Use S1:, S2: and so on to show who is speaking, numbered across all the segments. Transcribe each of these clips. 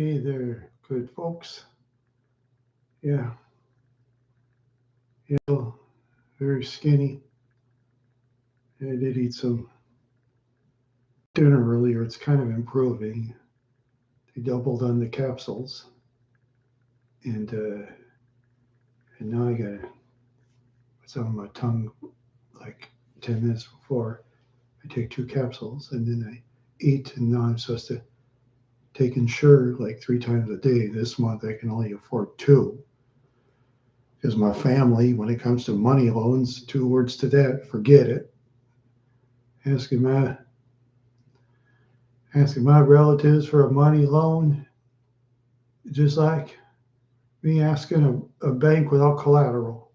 S1: Hey there, good folks. Yeah, yeah, very skinny. I did eat some dinner earlier. It's kind of improving. They doubled on the capsules, and now I got what's on my tongue like 10 minutes before. I take two capsules, and then I eat, and now I'm supposed to take Ensure like 3 times a day. This month I can only afford two because my family, when it comes to money loans, two words to that: forget it. Asking my asking my relatives for a money loan, just like me asking a bank without collateral.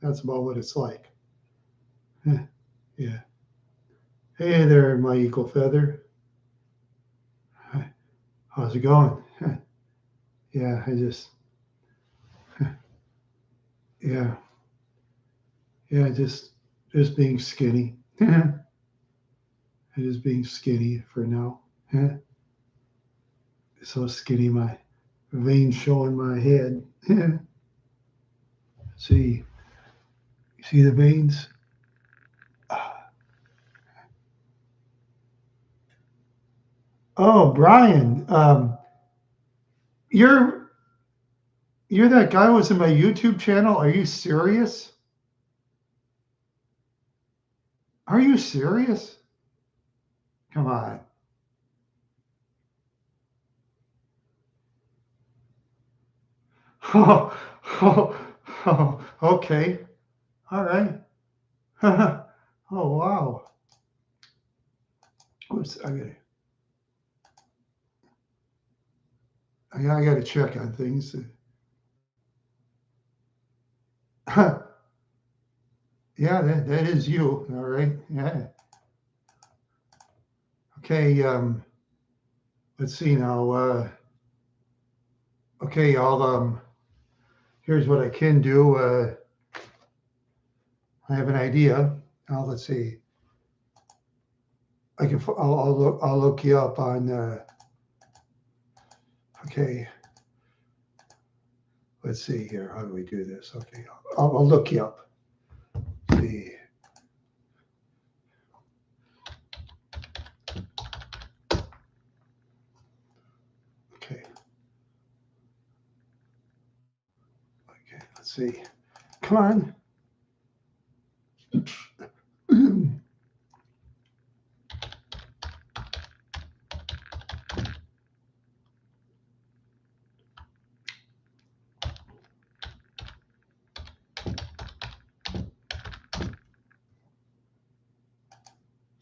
S1: That's about what it's like. Yeah. Hey there, my eagle feather. How's it going? Yeah, I just, yeah, yeah, just being skinny. Just being skinny for now. So skinny, my veins showing my head. See, you see the veins? Oh, Brian, you're you're that guy who was in my YouTube channel. Are you serious? Are you serious? Come on. Oh, oh, oh, okay. All right. Oh, wow. Oops, I gotta check on things. Yeah, that is you. All right. Yeah. Okay. Let's see now. Okay, here's what I can do. I have an idea. Now let's see. I'll look you up on. Okay. Let's see here. How do we do this? Okay. I'll look you up. Let's see. Okay. Okay. Let's see. Come on.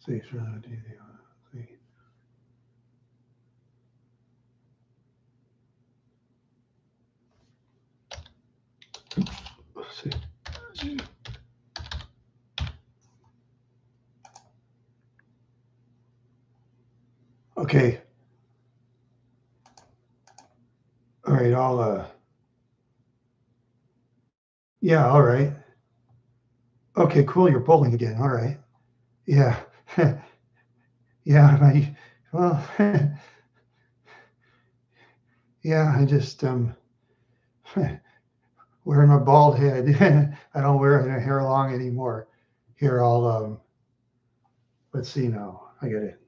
S1: See. See. Let's see. Okay. All right. Yeah. All right. Okay. Cool. You're bowling again. All right. Yeah. Yeah. Well. Yeah. I just wearing my bald head. I don't wear my hair long anymore. Here, let's see now. I get it.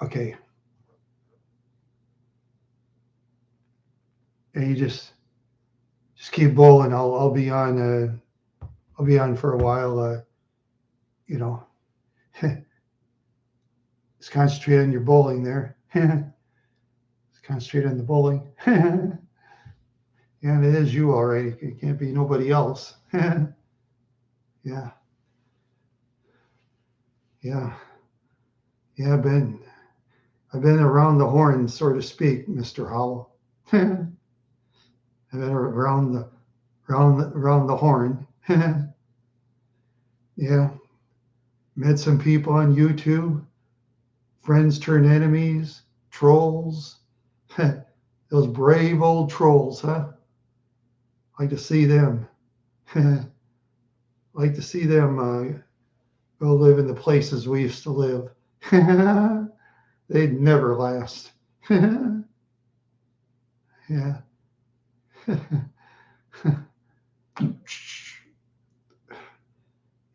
S1: Okay. And you just keep bowling. I'll be on. I'll be on for a while. You know, just concentrate on your bowling there. Just concentrate on the bowling. And it is you, all right. It can't be nobody else. Yeah. Yeah. Yeah. I've been around the horn, so to speak, Mr. Howell. I've been around the horn. Yeah. Met some people on YouTube. Friends turn enemies. Trolls. Those brave old trolls, huh? Like to see them. Like to see them go live in the places we used to live. They'd never last. Yeah.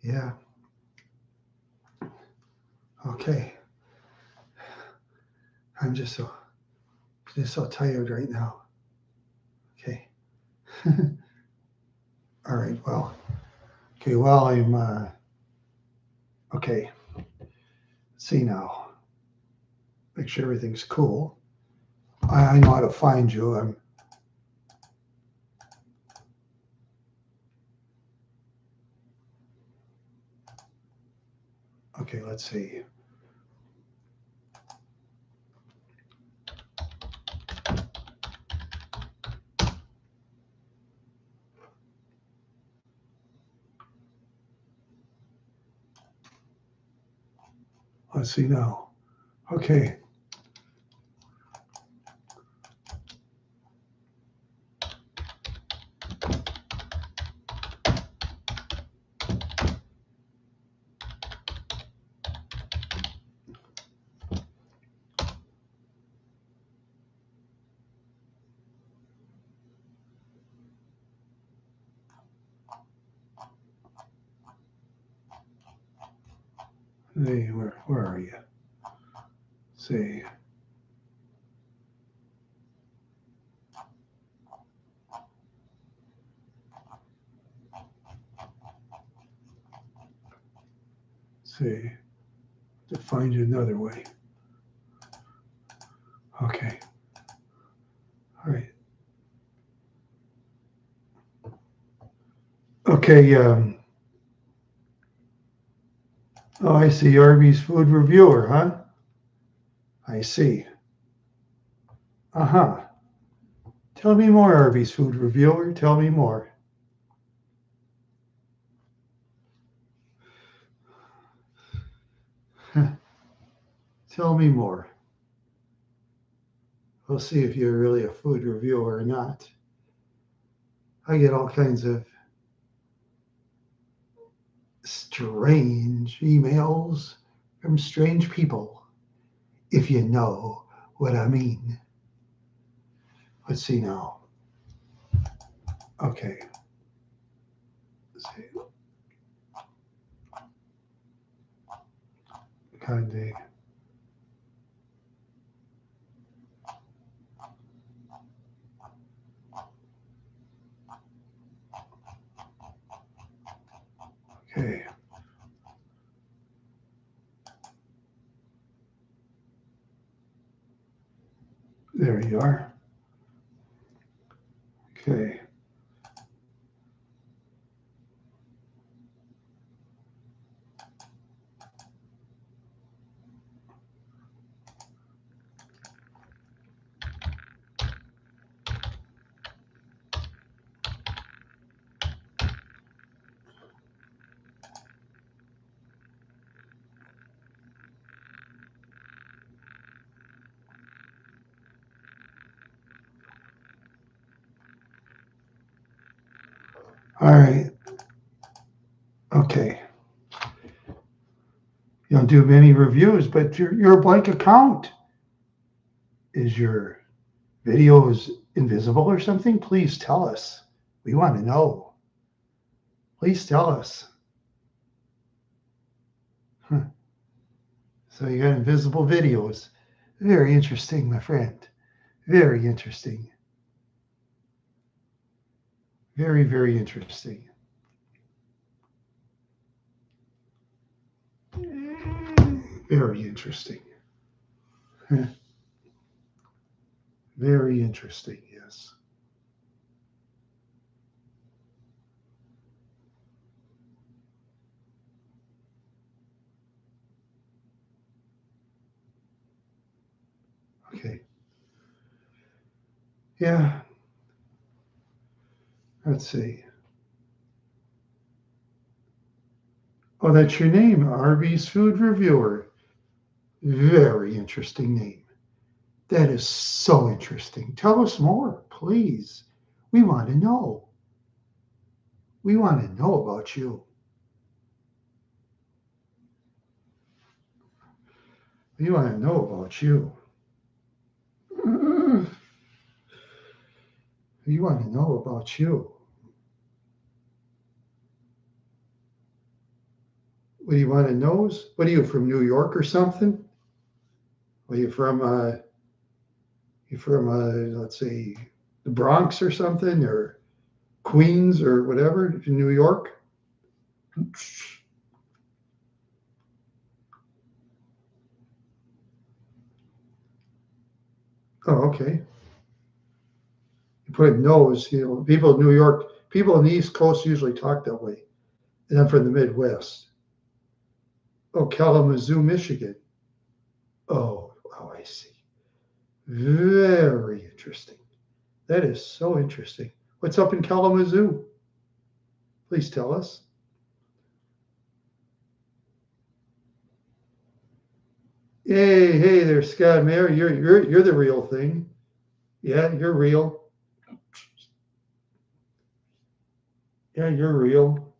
S1: Yeah. Okay. I'm just so tired right now. Okay. All right. Well. Okay. Well, I'm. Okay. Let's see now. Make sure everything's cool. I know how to find you. I'm. Okay. Let's see. Let's see now. Okay. Hey, where are you? See. See. To find you another way. Okay. All right. Okay. Oh, I see. Arby's food reviewer, huh? I see. Uh huh. Tell me more, Arby's food reviewer. Tell me more. Tell me more. We'll see if you're really a food reviewer or not. I get all kinds of strange emails from strange people, if you know what I mean. Let's see now. Okay. Let's see. Kind of. Okay. There you are. Okay. All right. Okay. You don't do many reviews, but you're a blank account. Is your videos invisible or something? Please tell us. We want to know. Please tell us. Huh. So you got invisible videos. Very interesting, my friend. Very interesting. Very, very interesting. Very interesting. Huh. Very interesting, yes. Okay. Yeah. Let's see. Oh, that's your name, Arby's Food Reviewer. Very interesting name. That is so interesting. Tell us more, please. We want to know. We want to know about you. We want to know about you. You want to know about you. What do you want to know? What are you, from New York or something? Are you from let's say the Bronx or something, or Queens or whatever, in New York? Oh, okay. You put nose, people in New York, people in the East Coast usually talk that way. And I'm from the Midwest. Oh, Kalamazoo, Michigan. Oh, I see. Very interesting. That is so interesting. What's up in Kalamazoo? Please tell us. Hey there, Scott Mayer. You're the real thing. Yeah, you're real. Yeah, you're real.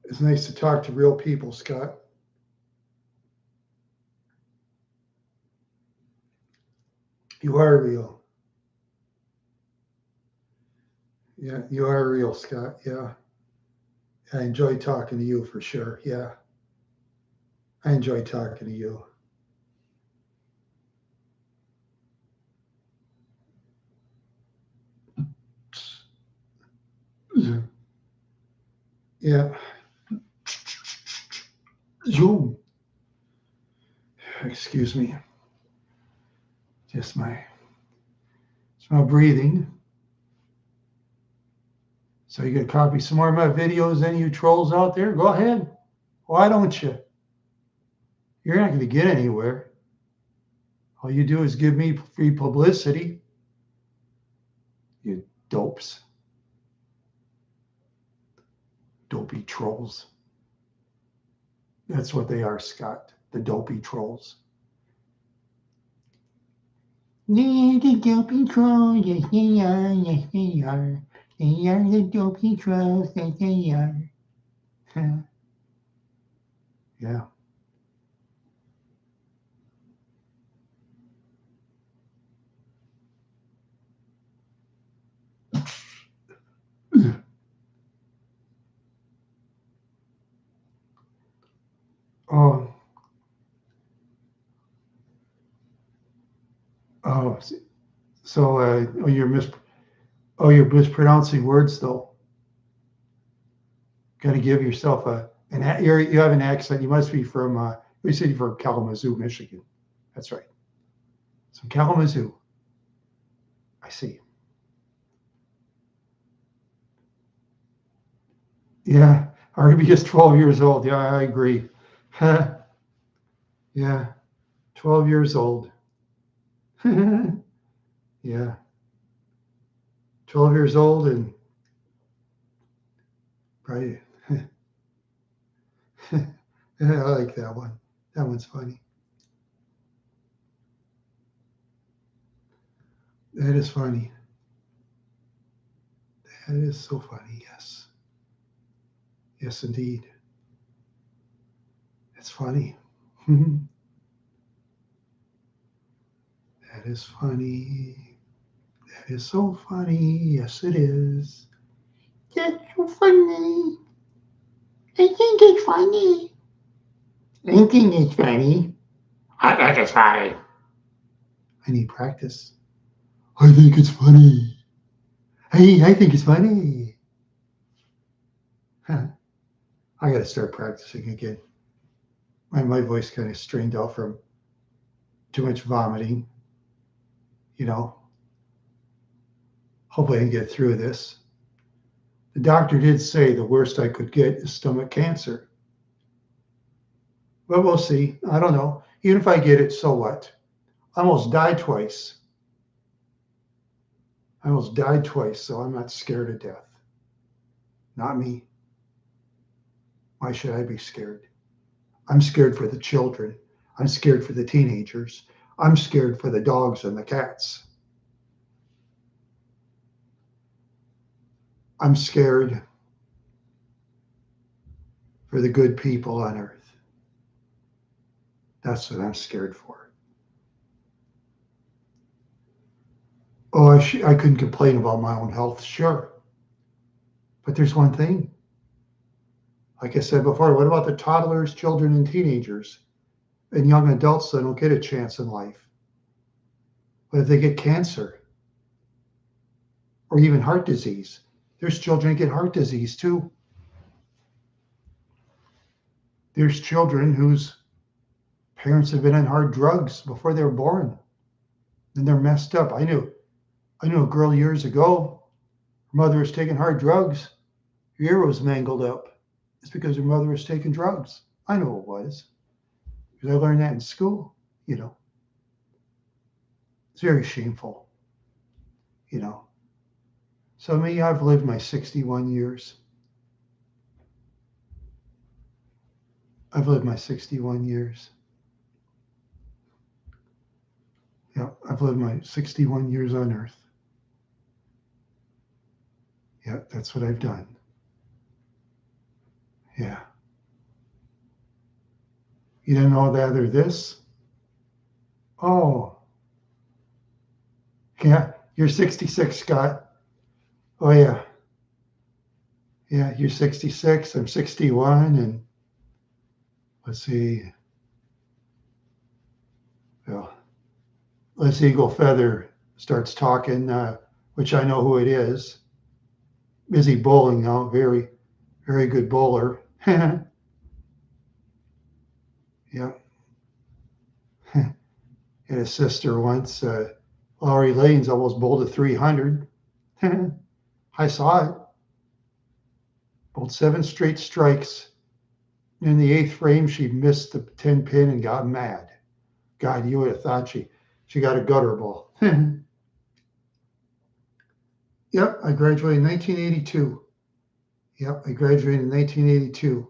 S1: It's nice to talk to real people, Scott. You are real. Yeah, you are real, Scott. Yeah. I enjoy talking to you for sure. Yeah. I enjoy talking to you. Yeah. You. Excuse me. Just my breathing. So you gonna copy some more of my videos, any you trolls out there? Go ahead. Why don't you? You're not gonna get anywhere. All you do is give me free publicity. You dopes. Dopey trolls. That's what they are, Scott. The dopey trolls. They're the dopey trolls, yes they are, yes they are. They are the dopey trolls, yes they are. Yeah. Oh, oh, so you're mispronouncing words though. Got to give yourself you have an accent. You must be from you said you're from Kalamazoo, Michigan. That's right. So Kalamazoo. I see. Yeah, RB is 12 years old. Yeah, I agree. Yeah, 12 years old. Yeah, 12 years old and right. I like that one. That one's funny. That is funny. That is so funny. Yes. Yes, indeed. It's funny. That is funny. That is so funny. Yes, it is. That's so funny. I think it's funny. I think it's funny. I think it's funny. I need practice. I think it's funny. Hey, I think it's funny. Huh. I got to start practicing again. My voice kind of strained out from too much vomiting. You know, hopefully I can get through this. The doctor did say the worst I could get is stomach cancer. But we'll see. I don't know. Even if I get it, so what? I almost died twice. So I'm not scared of death. Not me. Why should I be scared? I'm scared for the children. I'm scared for the teenagers. I'm scared for the dogs and the cats. I'm scared for the good people on earth. That's what I'm scared for. Oh, I couldn't complain about my own health, sure. But there's one thing. Like I said before, what about the toddlers, children, and teenagers and young adults that don't get a chance in life? What if they get cancer or even heart disease? There's children that get heart disease too. There's children whose parents have been on hard drugs before they were born and they're messed up. I knew a girl years ago. Her mother was taking hard drugs. Her ear was mangled up. It's because her mother was taking drugs. I know it was because I learned that in school. You know, it's very shameful. You know, so me, I've lived my 61 years. I've lived my 61 years. Yeah, I've lived my 61 years on earth. Yeah, that's what I've done. Yeah. You didn't know that or this? Oh, yeah. You're 66, Scott. Oh, yeah. Yeah, you're 66. I'm 61. And let's see. Well, Les Eagle Feather starts talking, which I know who it is. Busy bowling now. Very, very good bowler. Yeah. And his sister once, Laurie Lanes almost bowled a 300. I saw it. Bowled 7 straight strikes. In the 8th frame, she missed the 10 pin and got mad. God, you would have thought she got a gutter ball. Yep, I graduated in 1982. Yep, I graduated in 1982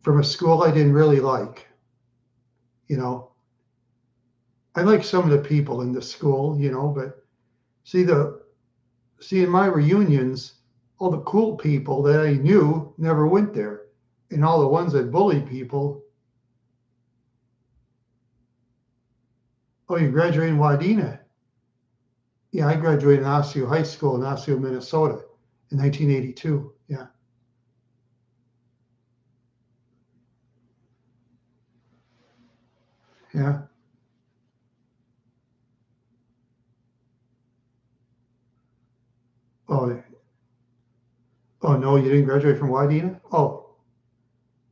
S1: from a school I didn't really like. You know, I like some of the people in the school, but see in my reunions, all the cool people that I knew never went there. And all the ones that bullied people. Oh, you graduated in Wadena. Yeah, I graduated in Osseo High School in Osseo, Minnesota in 1982. Yeah. Yeah. Oh, oh no, you didn't graduate from Wadena? Oh,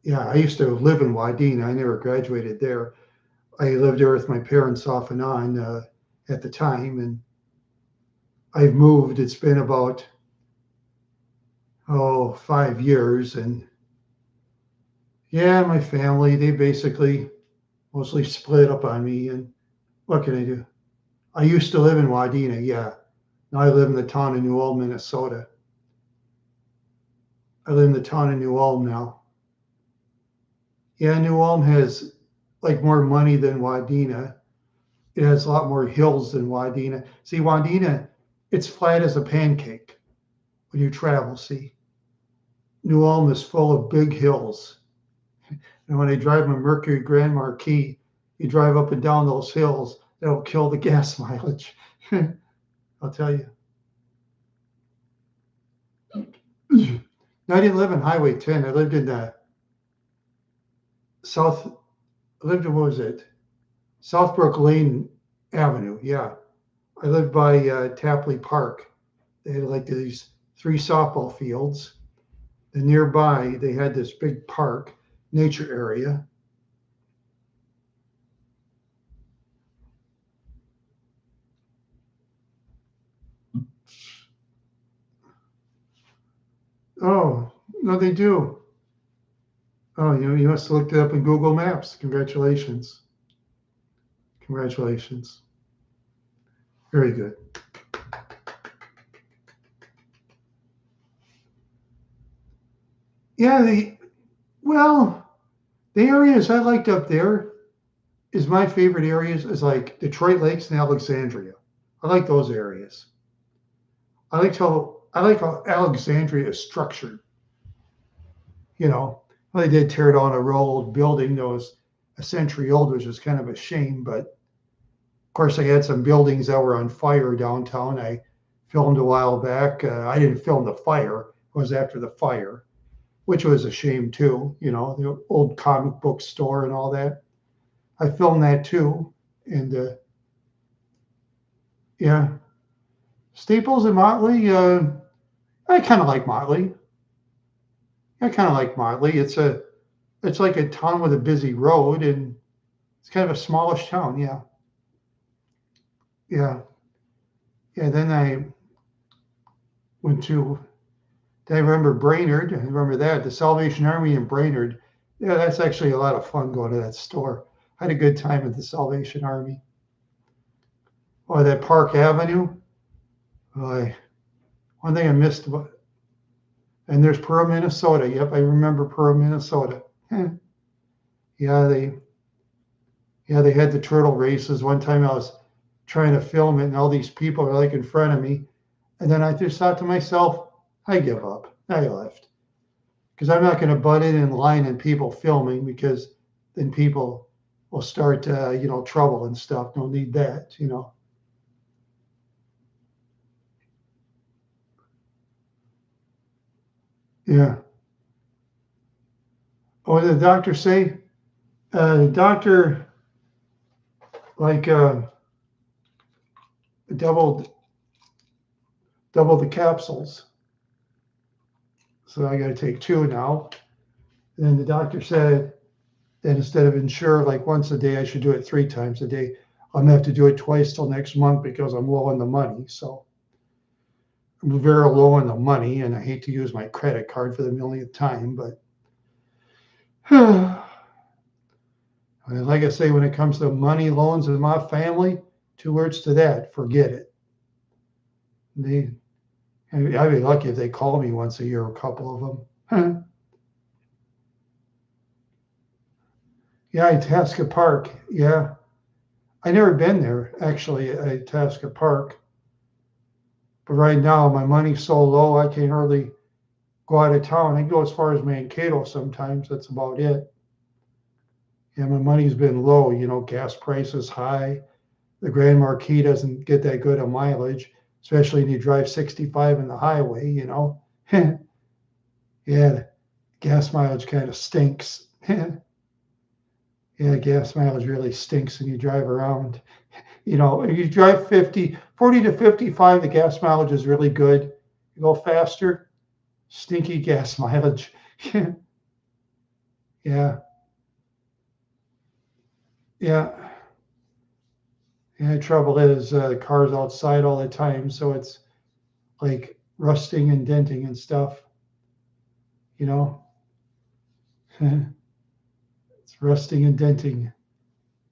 S1: yeah, I used to live in Wadena. I never graduated there. I lived there with my parents off and on at the time, and I've moved. It's been about 5 years, and yeah, my family they basically mostly split up on me. And what can I do? I used to live in Wadena, yeah. Now I live in the town of New Ulm, Minnesota. I live in the town of New Ulm now. Yeah, New Ulm has like more money than Wadena. It has a lot more hills than Wadena. See, Wadena, it's flat as a pancake when you travel. See, New Ulm is full of big hills. And when I drive my Mercury Grand Marquis, you drive up and down those hills, that'll kill the gas mileage. I'll tell you. I didn't live in Highway 10. I lived in the South, I lived in, what was it? Southbrook Lane Avenue. Yeah. I lived by Tapley Park. They had like these 3 softball fields. And nearby, they had this big park, nature area. Oh, no, they do. Oh, you must have looked it up in Google Maps. Congratulations. Congratulations. Very good. Yeah, well, the areas I liked up there is my favorite areas is like Detroit Lakes and Alexandria. I like those areas. I like how Alexandria is structured. You know, well, they did tear down a real old building that was a century old, which was kind of a shame, but course, I had some buildings that were on fire downtown. I filmed a while back. I didn't film the fire. It was after the fire, which was a shame too. The old comic book store and all that. I filmed that too. And yeah, Staples and Motley. I kind of like Motley. It's like a town with a busy road, and it's kind of a smallish town. Yeah, yeah, yeah. Then I went to. I remember Brainerd. I remember that the Salvation Army in Brainerd. Yeah, that's actually a lot of fun going to that store. I had a good time at the Salvation Army. Oh, that Park Avenue. Oh, one thing I missed about, and there's Pearl, Minnesota. Yep, I remember Pearl, Minnesota. Yeah, they had the turtle races. One time I was trying to film it, and all these people were like in front of me, and then I just thought to myself, I give up. I left because I'm not going to butt in line and people filming because then people will start, trouble and stuff. Don't need that. Yeah. What did the doctor say? The doctor like doubled the capsules, so I got to take 2 now. And then the doctor said that instead of Ensure like once a day, I should do it 3 times a day. I'm gonna have to do it twice till next month because I'm low on the money. So I'm very low on the money, and I hate to use my credit card for the millionth time, but and like I say, when it comes to money, loans, and my family, 2 words to that: forget it. They, I'd be lucky if they call me once a year, a couple of them. Yeah, Itasca Park. Yeah, I never been there actually at Itasca Park, but right now my money's so low I can't hardly go out of town. I can go as far as Mankato sometimes. That's about it. Yeah, my money's been low. Gas prices high. The Grand Marquis doesn't get that good a mileage, especially when you drive 65 in the highway. Yeah, gas mileage kind of stinks. Yeah, gas mileage really stinks when you drive around. If you drive 40 to 55, the gas mileage is really good. You go faster, stinky gas mileage. Yeah, yeah. And the trouble is, the car's outside all the time, so it's like rusting and denting and stuff. You know, it's rusting and denting.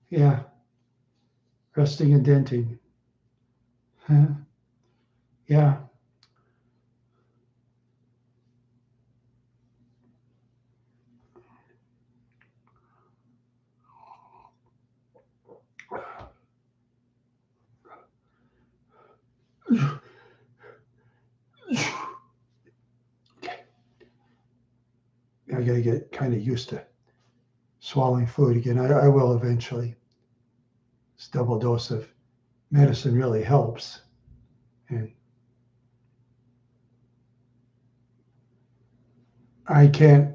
S1: Yeah, rusting and denting. Yeah. I got to get kind of used to swallowing food again. I will eventually. This double dose of medicine really helps. And I can't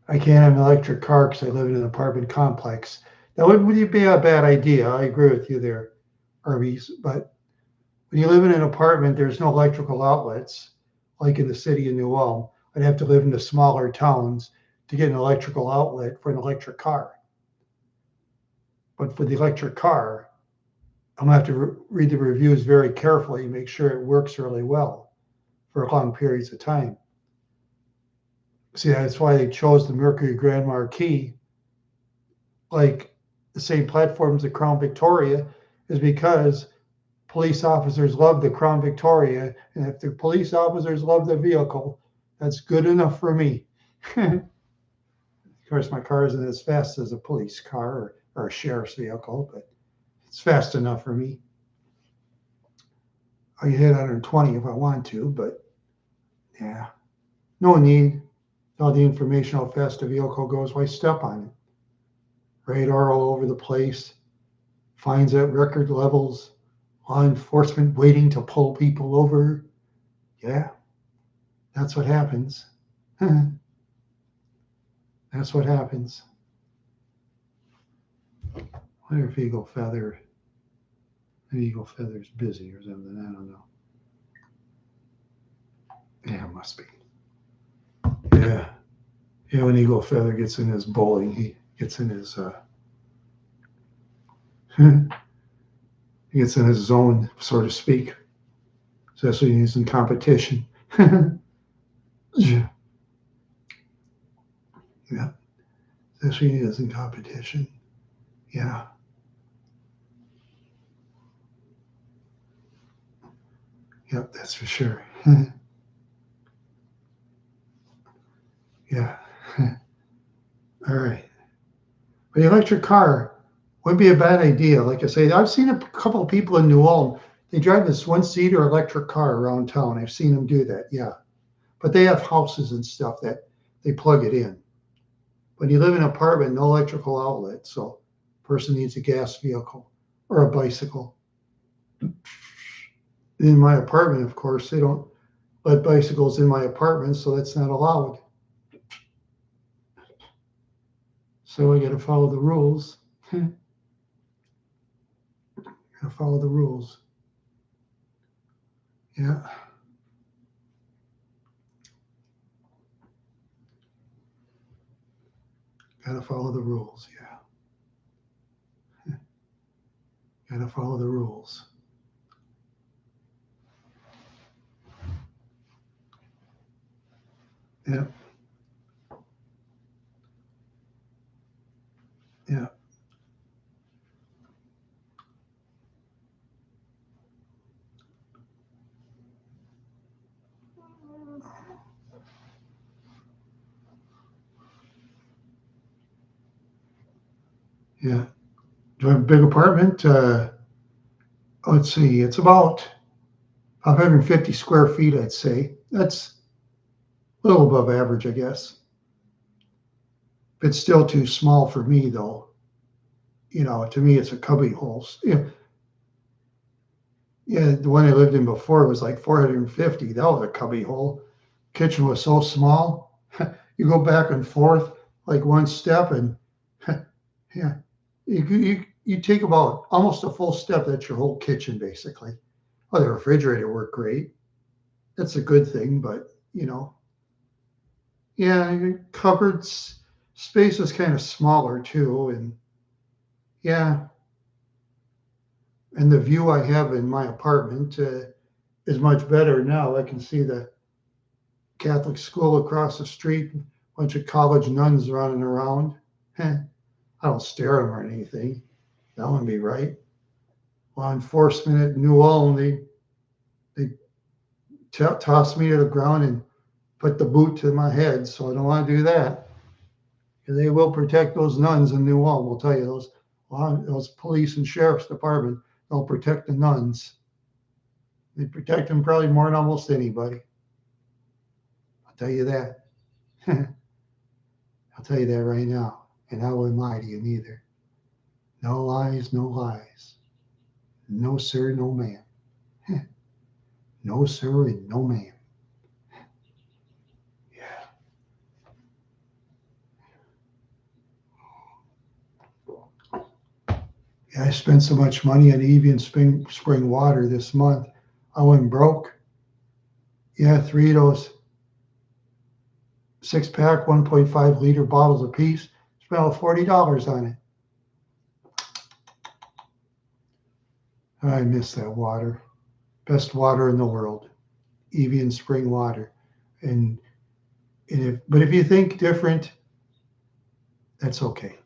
S1: I can't have an electric car because I live in an apartment complex. That would be a bad idea. I agree with you there, Arby's. But when you live in an apartment, there's no electrical outlets like in the city of New Ulm. I'd have to live in the smaller towns to get an electrical outlet for an electric car. But for the electric car, I'm gonna have to read the reviews very carefully, make sure it works really well for long periods of time. See, that's why they chose the Mercury Grand Marquis, like the same platform as the Crown Victoria, is because police officers love the Crown Victoria, and if the police officers love the vehicle, that's good enough for me. Of course, my car isn't as fast as a police car or a sheriff's vehicle, but it's fast enough for me. I can hit 120 if I want to, but yeah, no need. All the information how fast a vehicle goes, why step on it? Radar all over the place, fines at record levels, law enforcement waiting to pull people over. Yeah, that's what happens. That's what happens. I wonder if Eagle Feather's busy or something. I don't know. Yeah, it must be. Yeah. Yeah, when Eagle Feather gets in his bowling, he gets in his he gets in his zone, so to speak. Especially when he's in competition. Yeah. Especially when he is in competition. Yeah. Yep, that's for sure. Yeah. All right. But the electric car would be a bad idea. Like I say, I've seen a couple of people in New Ulm. They drive this one-seater electric car around town. I've seen them do that. Yeah. But they have houses and stuff that they plug it in. When you live in an apartment, no electrical outlet, so person needs a gas vehicle or a bicycle. In my apartment, of course, they don't let bicycles in my apartment, so that's not allowed. So I got to follow the rules. Got to follow the rules. Yeah. Got to follow the rules. Yeah. Got to follow the rules. Yeah. Yeah. Yeah. Do I have a big apartment? Let's see. It's about 550 square feet, I'd say. That's a little above average, I guess. It's still too small for me, though. To me, it's a cubby hole. Yeah, yeah. The one I lived in before was like 450. That was a cubby hole. Kitchen was so small. You go back and forth like one step, and yeah, you take about almost a full step. That's your whole kitchen, basically. Oh, the refrigerator worked great. That's a good thing, but yeah, cupboards space is kind of smaller too, and yeah, and the view I have in my apartment is much better now. I can see the Catholic school across the street, a bunch of college nuns running around. I don't stare at them or anything. That wouldn't be right. Law enforcement at New Ulm, they toss me to the ground and put the boot to my head, so I don't want to do that. They will protect those nuns in New Ulm. We'll tell you those police and sheriff's department. They'll protect the nuns. They protect them probably more than almost anybody. I'll tell you that. I'll tell you that right now. And I wouldn't lie to you neither. No lies, no lies. No sir, no ma'am. No sir and no ma'am. Yeah. Yeah, I spent so much money on Evian spring water this month. I went broke. Yeah, 3 of those 6-pack, 1.5 liter bottles a piece. Spent $40 on it. I miss that water. Best water in the world. Evian spring water. And but if you think different, that's okay.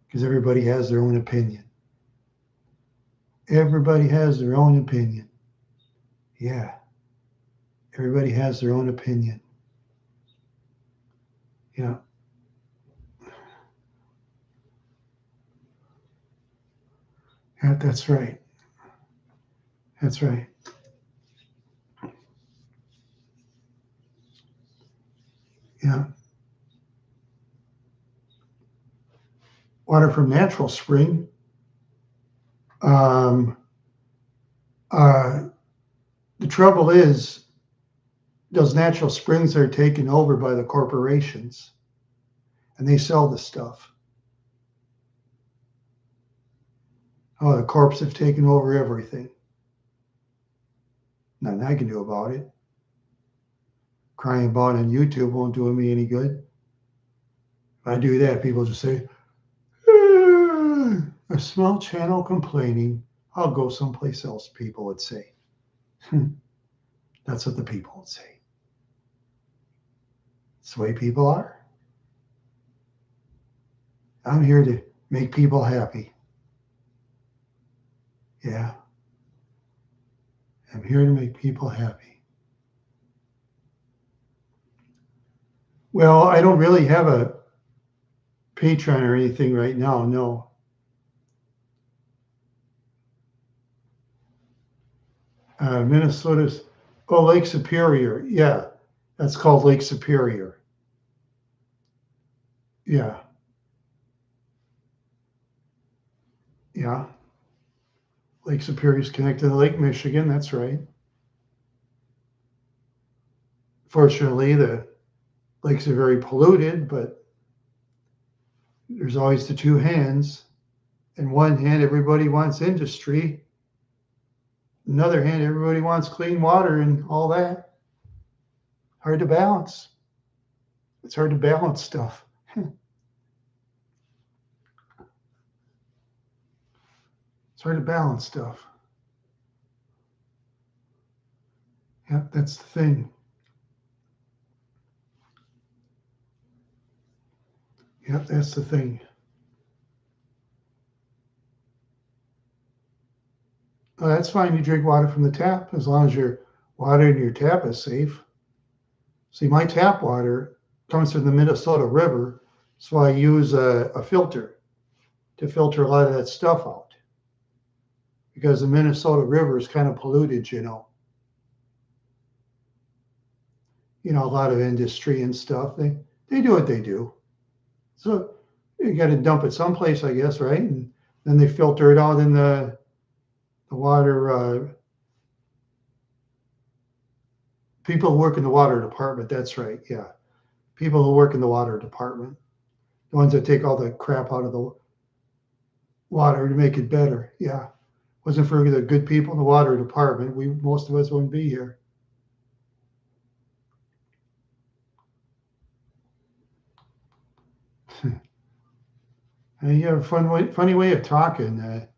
S1: Because everybody has their own opinion. Everybody has their own opinion. Yeah. Everybody has their own opinion. Yeah. Yeah, that's right. That's right. Yeah. Water from natural spring. Um, the trouble is, those natural springs are taken over by the corporations, and they sell the stuff. Oh, the corps have taken over everything. Nothing I can do about it. Crying about it on YouTube won't do me any good. If I do that, people just say, a small channel complaining. I'll go someplace else, people would say. That's what the people would say. It's the way people are. I'm here to make people happy. Yeah. I'm here to make people happy. Well, I don't really have a Patreon or anything right now, no. Minnesota's, oh, Lake Superior. Yeah, that's called Lake Superior. Yeah, yeah. Lake Superior is connected to Lake Michigan. That's right. Fortunately, the lakes are very polluted, but there's always the two hands. In one hand, everybody wants industry. Another hand, everybody wants clean water and all that. Hard to balance. It's hard to balance stuff. It's hard to balance stuff. Yep, that's the thing. Yep, that's the thing. Well, that's fine. You drink water from the tap as long as your water in your tap is safe. See, my tap water comes from the Minnesota River, so I use a filter to filter a lot of that stuff out because the Minnesota River is kind of polluted, you know. You know, a lot of industry and stuff. They do what they do. So you got to dump it someplace, I guess, right? And then they filter it out in the water. People who work in the water department. That's right. Yeah, people who work in the water department, the ones that take all the crap out of the water to make it better. Yeah, wasn't for the good people in the water department, most of us wouldn't be here. And you have a funny way of talking.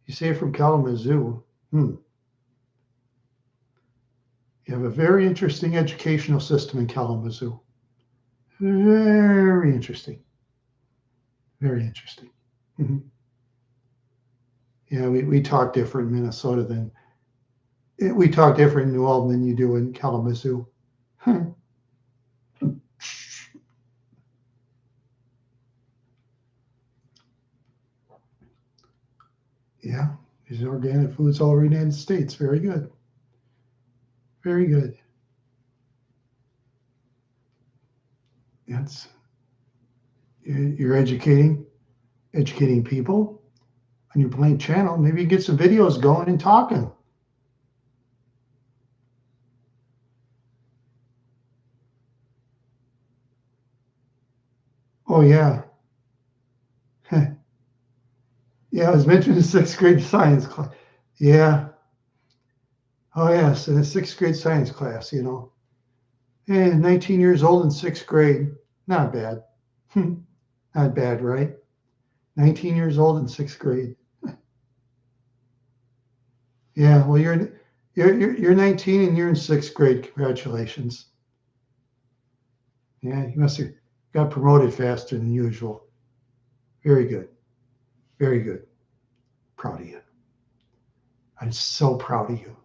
S1: You say from Kalamazoo. You have a very interesting educational system in Kalamazoo. Very interesting. Very interesting. Mhm. Yeah, we talk different in Minnesota than we talk different in New Ulm than you do in Kalamazoo. Yeah, these are organic foods all over the United States. Very good. Very good. That's you're educating people on your Blank channel. Maybe you get some videos going and talking. Oh yeah. Yeah, I was mentioned in sixth grade science class. Yeah. Oh yes, in a sixth grade science class, you know. And 19 years old in sixth grade. Not bad. Not bad, right? 19 years old in sixth grade. Yeah, well, you're 19 and you're in sixth grade. Congratulations. Yeah, you must have got promoted faster than usual. Very good. Very good. Proud of you. I'm so proud of you.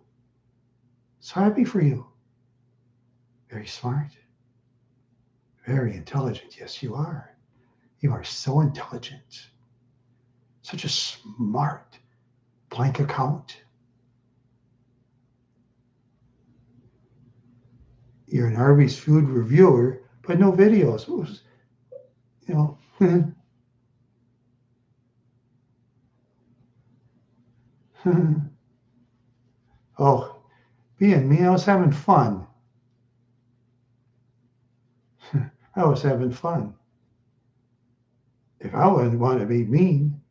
S1: So happy for you. Very smart. Very intelligent. Yes, you are. You are so intelligent. Such a smart blank account. You're an Arby's food reviewer, but no videos. You know, Oh, being me, I was having fun. I was having fun. If I wouldn't want to be mean,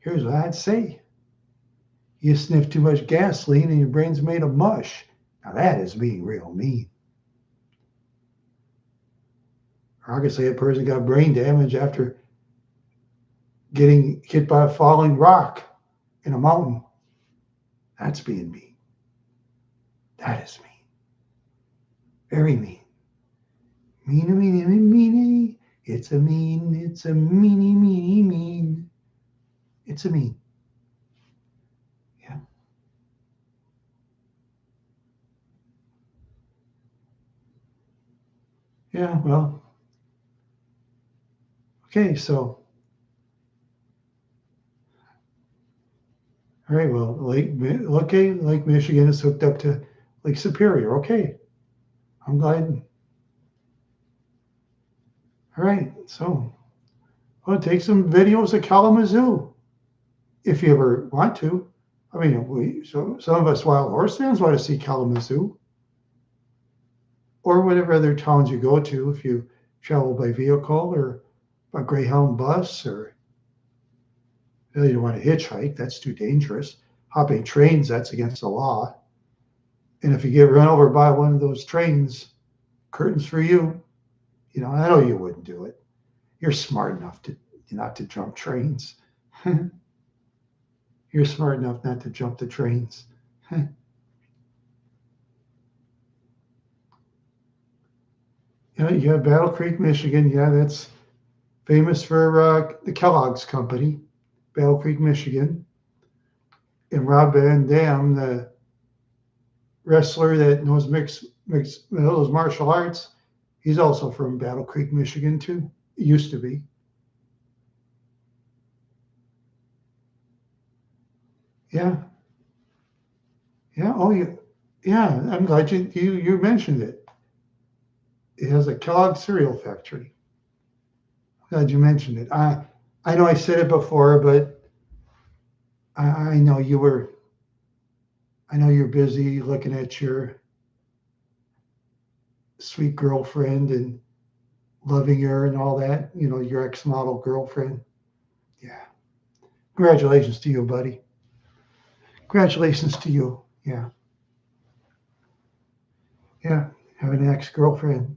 S1: here's what I'd say. You sniff too much gasoline and your brain's made of mush. Now that is being real mean. Or I could say a person got brain damage after getting hit by a falling rock in a mountain. That's being mean. That is mean. Very mean. Meany, meany, meany. It's a mean, it's a meany, meany, mean. It's a mean. Yeah. Yeah, well, okay, so, all right, well, Lake Michigan is hooked up to Lake Superior. Okay, I'm glad. All right, so, well, take some videos of Kalamazoo if you ever want to. I mean, so some of us wild horse fans want to see Kalamazoo or whatever other towns you go to if you travel by vehicle or by Greyhound bus or you don't want to hitchhike. That's too dangerous. Hopping trains, that's against the law. And if you get run over by one of those trains, curtains for you. You know, I know you wouldn't do it. You're smart enough to not to jump trains. You're smart enough not to jump the trains. You have Battle Creek, Michigan. Yeah, that's famous for the Kellogg's Company, Battle Creek, Michigan. And Rob Van Dam, the wrestler that knows those martial arts, he's also from Battle Creek, Michigan, too. He used to be. Yeah, yeah. Oh, yeah. I'm glad you mentioned it. It has a Kellogg cereal factory. Glad you mentioned it. I know I said it before, but I know you were. I know you're busy looking at your sweet girlfriend and loving her and all that. You know, your ex-model girlfriend. Yeah. Congratulations to you, buddy. Congratulations to you. Yeah. Yeah. Have an ex-girlfriend.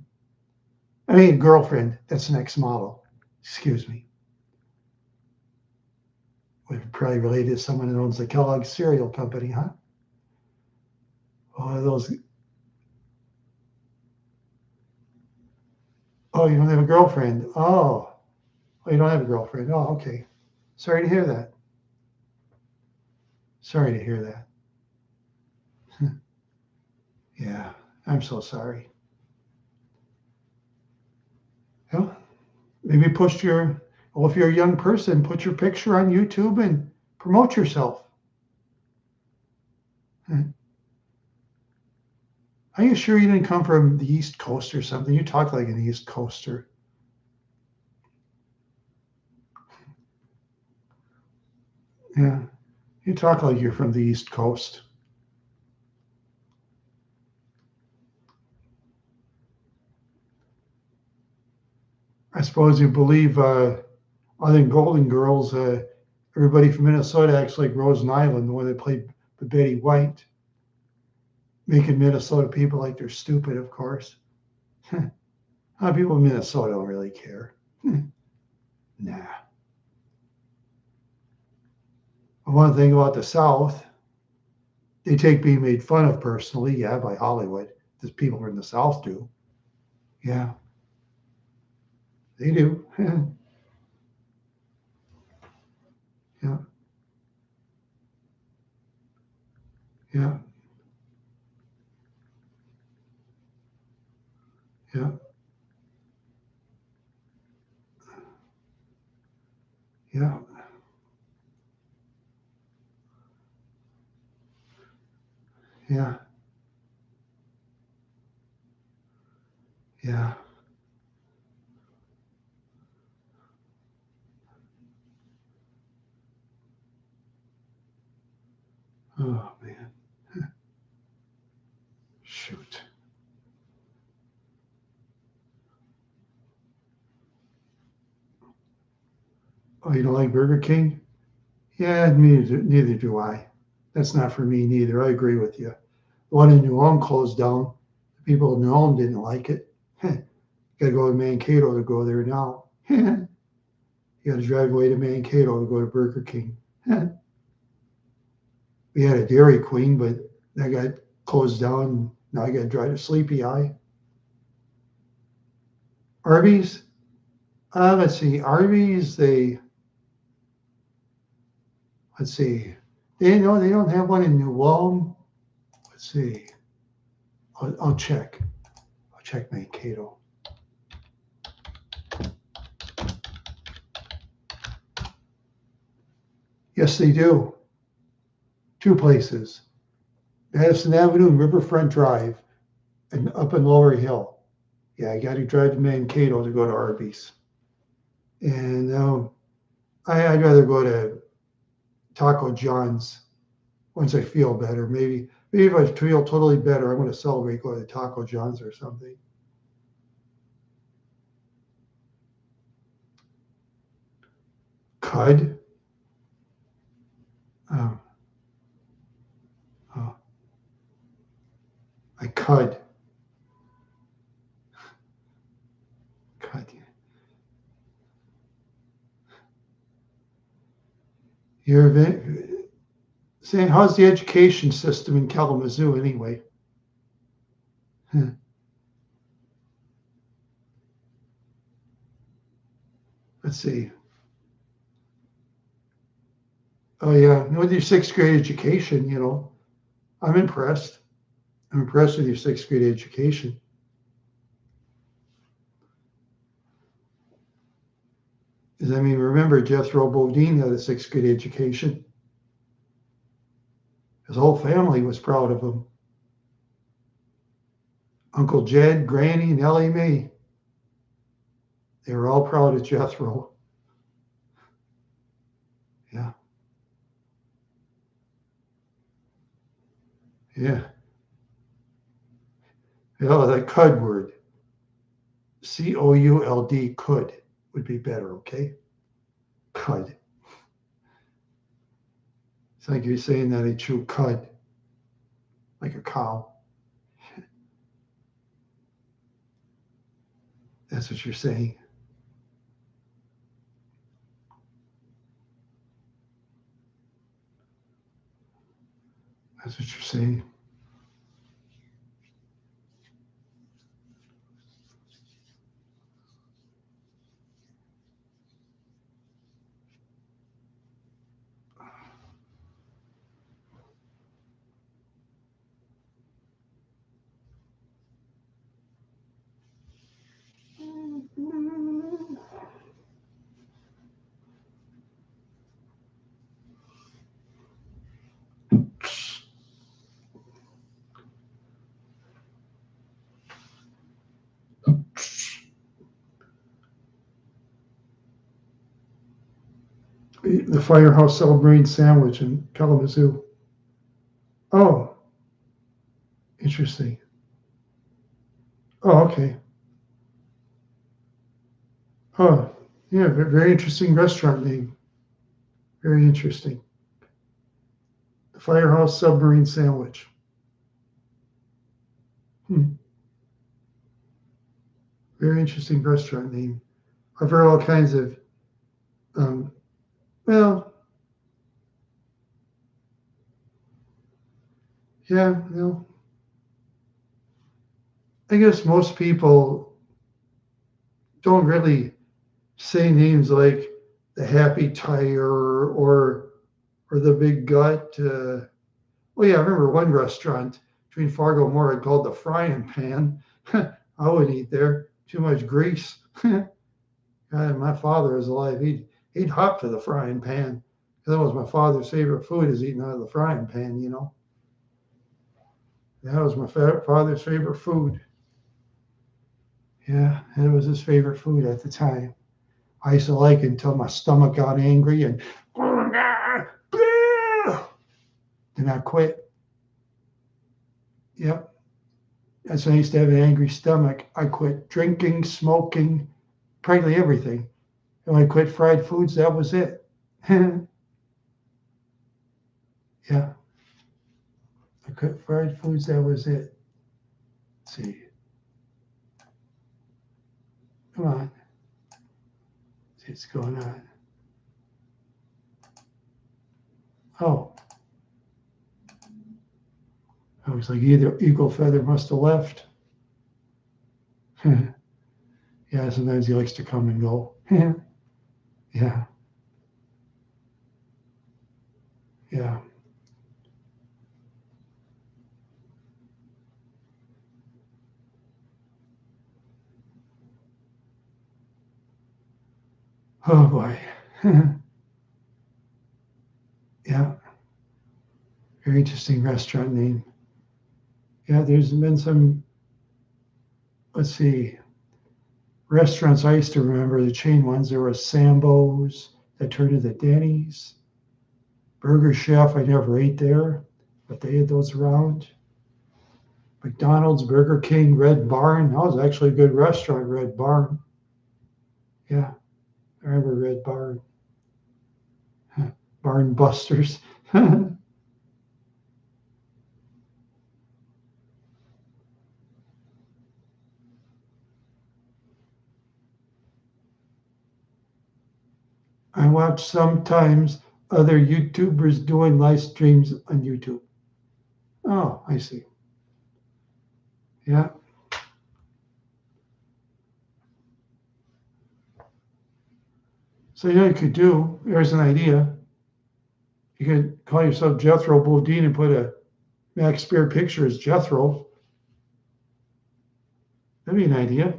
S1: I mean, girlfriend. That's an ex-model. Excuse me. We're probably related to someone who owns the Kellogg cereal company, huh? Oh, those. Oh, you don't have a girlfriend. Oh, you don't have a girlfriend. Oh, okay. Sorry to hear that. Sorry to hear that. Yeah, I'm so sorry. Well, maybe well, if you're a young person, put your picture on YouTube and promote yourself. Are you sure you didn't come from the East Coast or something? You talk like an East Coaster. Yeah, you talk like you're from the East Coast. I suppose you believe, other than Golden Girls, everybody from Minnesota acts like Rosen Island, the one that played Betty White, making Minnesota people like they're stupid, of course. People in Minnesota don't really care. Nah. One thing about the South, they take being made fun of personally, yeah, by Hollywood. The people from the South do. Yeah, they do. Yeah, yeah, yeah, yeah, yeah, yeah, Oh, man. Shoot. Oh, you don't like Burger King? Yeah, neither do I. That's not for me neither. I agree with you. The one in New Ulm closed down. The people in New Ulm didn't like it. Got to go to Mankato to go there now. You got to drive away to Mankato to go to Burger King. We had a Dairy Queen, but that got closed down. Now I got to drive to Sleepy Eye. Arby's? Let's see. Arby's, let's see. They don't have one in New Ulm. Let's see. I'll check. I'll check Mankato. Yes, they do. 2 places. Madison Avenue and Riverfront Drive, and up in Lower Hill. Yeah, I got to drive to Mankato to go to Arby's. And I'd rather go to Taco John's once I feel better. Maybe if I feel totally better, I'm going to celebrate going to Taco John's or something. Cud? Oh. I cud. Cud. You're saying, how's the education system in Kalamazoo anyway? Let's see. Oh yeah, with your 6th grade education, I'm impressed. I'm impressed with your 6th grade education. Remember Jethro Bodine had a 6th grade education. His whole family was proud of him. Uncle Jed, Granny, and Ellie Mae. They were all proud of Jethro. Yeah. Yeah. That cud word. COULD, could, would be better, okay? Cud. It's like you're saying that they chew cud, like a cow. That's what you're saying. That's what you're saying. The Firehouse Submarine Sandwich in Kalamazoo. Oh, interesting. Oh, okay. Oh, yeah, very interesting restaurant name. Very interesting. The Firehouse Submarine Sandwich. Very interesting restaurant name. I've heard all kinds of, well, yeah, I guess most people don't really say names like the Happy Tire or the Big Gut. Oh yeah, I remember one restaurant between Fargo and Moorhead called the Frying Pan. I wouldn't eat there. Too much grease. God, my father was alive. He'd hop to the frying pan. That was my father's favorite food, is eating out of the frying pan. That was my father's favorite food. Yeah, and it was his favorite food at the time. I used to like it until my stomach got angry and and I quit. Yep. That's when I used to have an angry stomach. I quit drinking, smoking, practically everything. And when I quit fried foods, that was it. Yeah. I quit fried foods, that was it. Let's see. Come on. See what's going on. Oh. I was like, either Eagle Feather must have left. Yeah, sometimes he likes to come and go. Yeah. Yeah. Oh boy. Yeah. Very interesting restaurant name. Yeah, there's been some, let's see, restaurants I used to remember, the chain ones. There was Sambo's that turned into Denny's. Burger Chef, I never ate there, but they had those around. McDonald's, Burger King, Red Barn. That was actually a good restaurant, Red Barn. Yeah, I remember Red Barn. Barn Busters. I watch sometimes other YouTubers doing live streams on YouTube. Oh, I see. Yeah. So you know what you could do? There's an idea. You could call yourself Jethro Bodine and put a Max Spear picture as Jethro. That'd be an idea.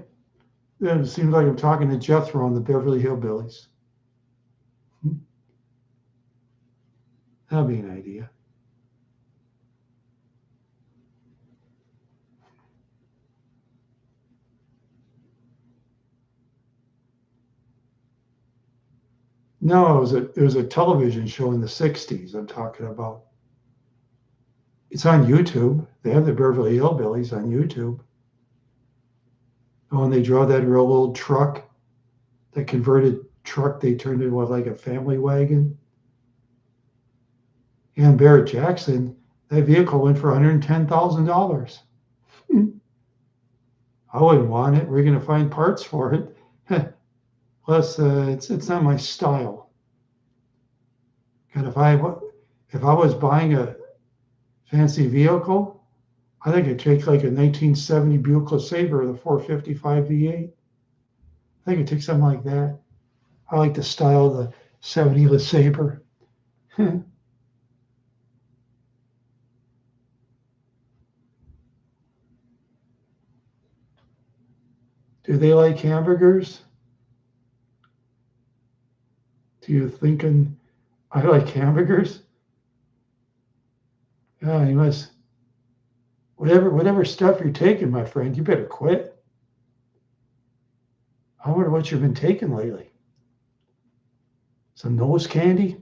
S1: Then it seems like I'm talking to Jethro on the Beverly Hillbillies. That'd be an idea. No, it was a television show in the 60s I'm talking about. It's on YouTube. They have the Beverly Hillbillies on YouTube. Oh, and they draw that real old truck, that converted truck they turned into what, like a family wagon. And Barrett Jackson, that vehicle went for $110,000. I wouldn't want it. We're going to find parts for it. Plus, it's not my style. And if I was buying a fancy vehicle, I think I'd take like a 1970 Buick LeSabre, the 455 V8. I think I'd take something like that. I like the style of the 70 LeSabre. Do they like hamburgers? Do you thinking I like hamburgers? Yeah, you must. Whatever stuff you're taking, my friend, you better quit. I wonder what you've been taking lately. Some nose candy?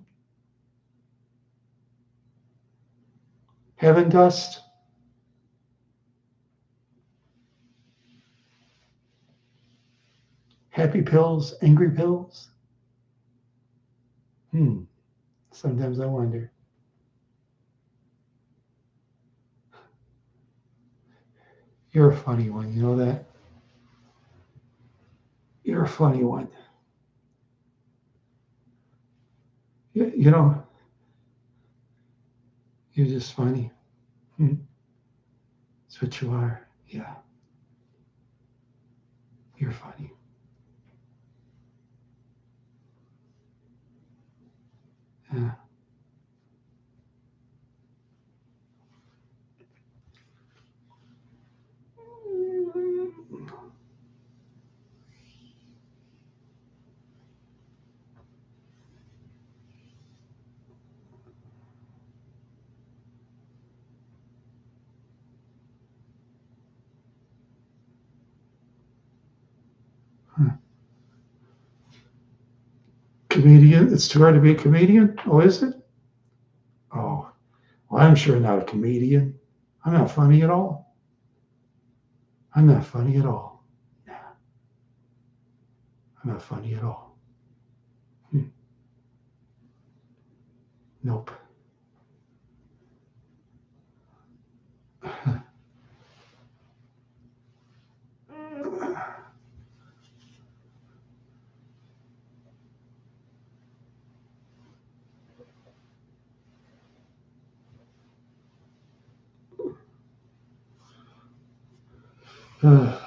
S1: Heaven dust? Happy pills? Angry pills? Sometimes I wonder. You're a funny one, you know that? You're a funny one. You know, you're just funny. That's what you are. Yeah. You're funny. Yeah. Comedian. It's too hard to be a comedian? Oh, is it? Oh, Well, I'm sure not a comedian. I'm not funny at all. I'm not funny at all. Nah, I'm not funny at all. Nope. Yeah.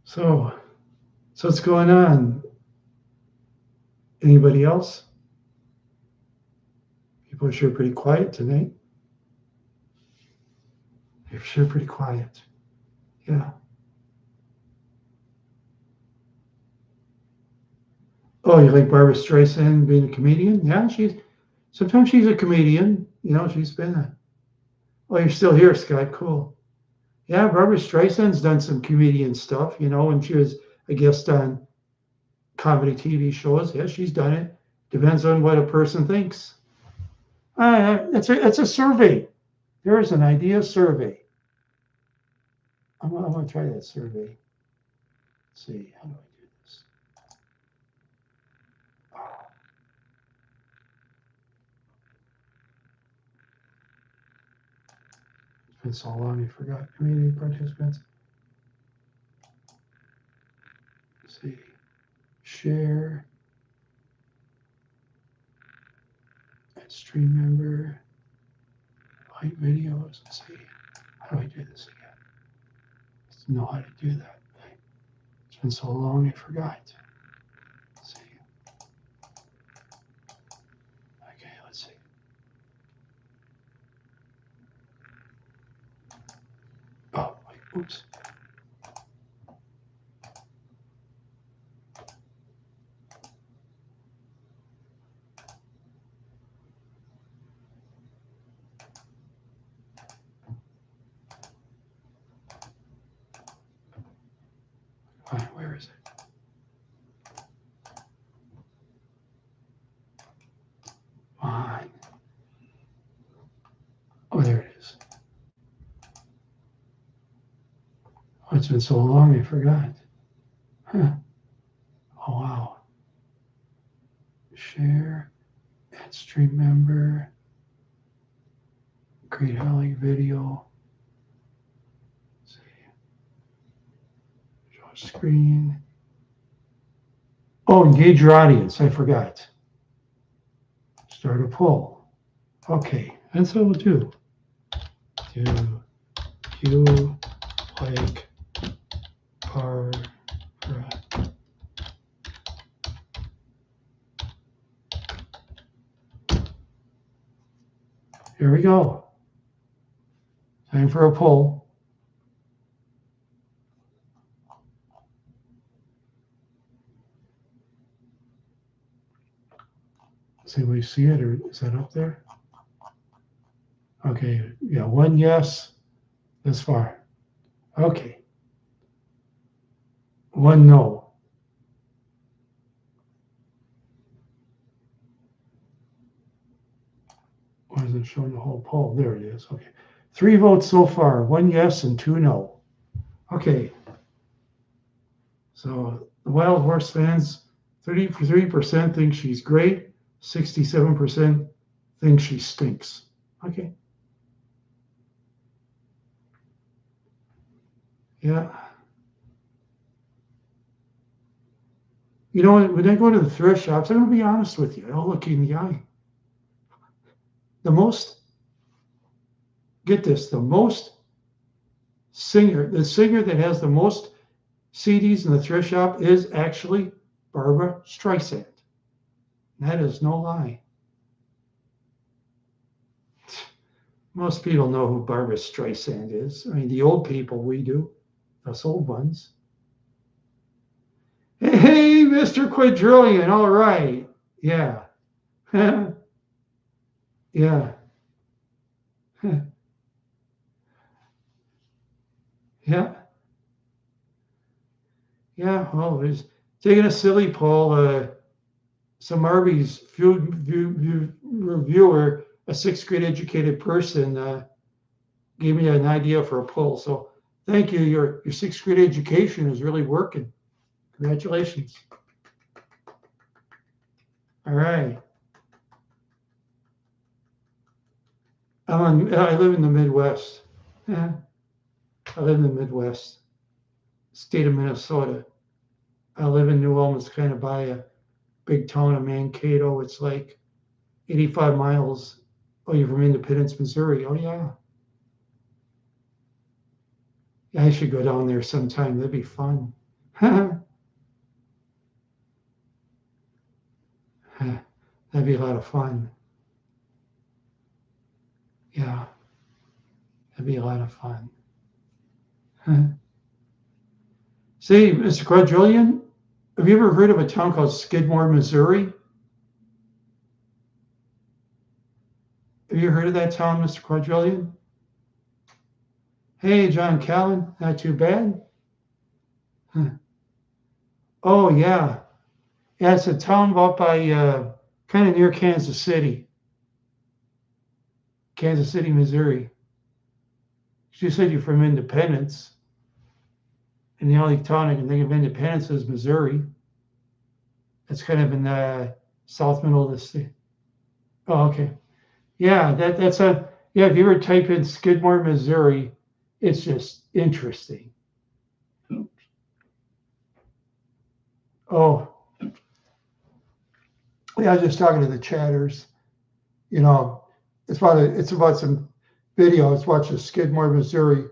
S1: So what's going on? Anybody else? People are sure pretty quiet tonight. They're sure pretty quiet. Yeah. Oh, you like Barbara Streisand being a comedian? Yeah, sometimes she's a comedian. You know, she's been a. Oh, you're still here, Scott. Cool. Yeah, Barbara Streisand's done some comedian stuff, you know, and she was a guest on comedy TV shows. Yeah, she's done it. Depends on what a person thinks. It's a survey. There is an idea survey. I'm gonna try that survey. Let's see, how do I do this? It's been so long, I forgot. Community participants. Let's see, share. Add stream member. Like videos. Let's see, how do I do this again? I don't know how to do that. It's been so long, I forgot. Let's see. Okay, let's see. Oh, wait, oops. Where is it? Fine. Oh, there it is. Oh, it's been so long, I forgot. Huh. Oh, wow. Share, add stream member, create highlight video. Let's see. Show screen. Oh, engage your audience. I forgot. Start a poll. Okay, that's what we'll do. Do you like Barbara? Here we go. Time for a poll. See, we see it, or is that up there? Okay, yeah, one yes this far. Okay. One no. Why isn't it showing the whole poll? There it is. Okay. 3 votes so far, 1 yes and 2 no. Okay. So the Wild Horse fans, 33% think she's great, 67% think she stinks. Okay. Yeah. You know, when I go to the thrift shops, I'm going to be honest with you. I'll look you in the eye. Get this, the singer that has the most CDs in the thrift shop is actually Barbara Streisand. That is no lie. Most people know who Barbara Streisand is. I mean, the old people, we do. Us old ones. Hey, Mr. Quadrillion. All right. Yeah. Yeah. Yeah. Yeah. Well, there's taking a silly poll. Some Arby's reviewer, a sixth grade educated person, gave me an idea for a poll. So thank you. Your sixth grade education is really working. Congratulations. All right. I live in the Midwest. Yeah, I live in the Midwest, state of Minnesota. I live in New Ulm. It's kind of by a big town of Mankato. It's like 85 miles. Oh, you're from Independence, Missouri. Oh, yeah. Yeah, I should go down there sometime. That'd be fun. That'd be a lot of fun. Yeah, that'd be a lot of fun. See, Mr. Quadrillion, have you ever heard of a town called Skidmore, Missouri? Have you heard of that town, Mr. Quadrillion? Hey, John Callan, not too bad. Oh, yeah. Yeah, it's a town out by kind of near Kansas City, Missouri. You said you're from Independence, and the only town I can think of Independence is Missouri. It's kind of in the south middle of the state. Oh, okay. Yeah, that's a yeah. If you ever type in Skidmore, Missouri, it's just interesting. Oh, yeah. I was just talking to the chatters. You know, it's about some video. I was watching Skidmore, Missouri,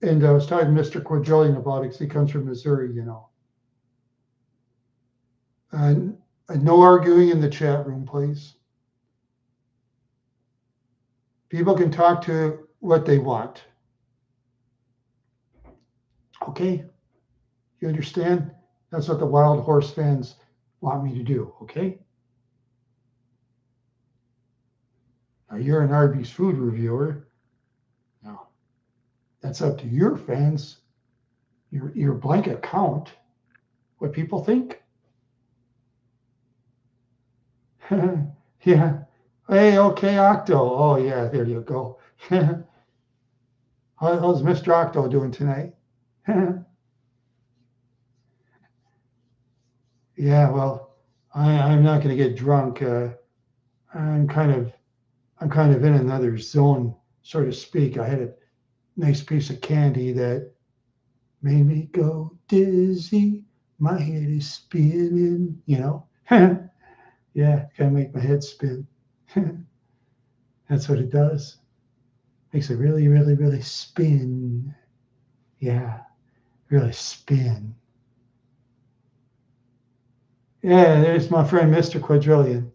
S1: and I was talking to Mr. Quadrillion about it because he comes from Missouri. And no arguing in the chat room, please. People can talk to what they want. Okay? You understand? That's what the Wild Horse fans want me to do. Okay? Now, you're an Arby's food reviewer. Now, that's up to your fans, your blanket count, what people think. Yeah. Hey, okay, Octo. Oh, yeah, there you go. How's Mr. Octo doing tonight? Yeah, well, I'm not going to get drunk. I'm kind of I'm kind of in another zone, so to speak. I had a nice piece of candy that made me go dizzy. My head is spinning, Yeah, kind of make my head spin. That's what it does. Makes it really, really, really spin. Yeah, really spin. Yeah, there's my friend Mr. Quadrillion.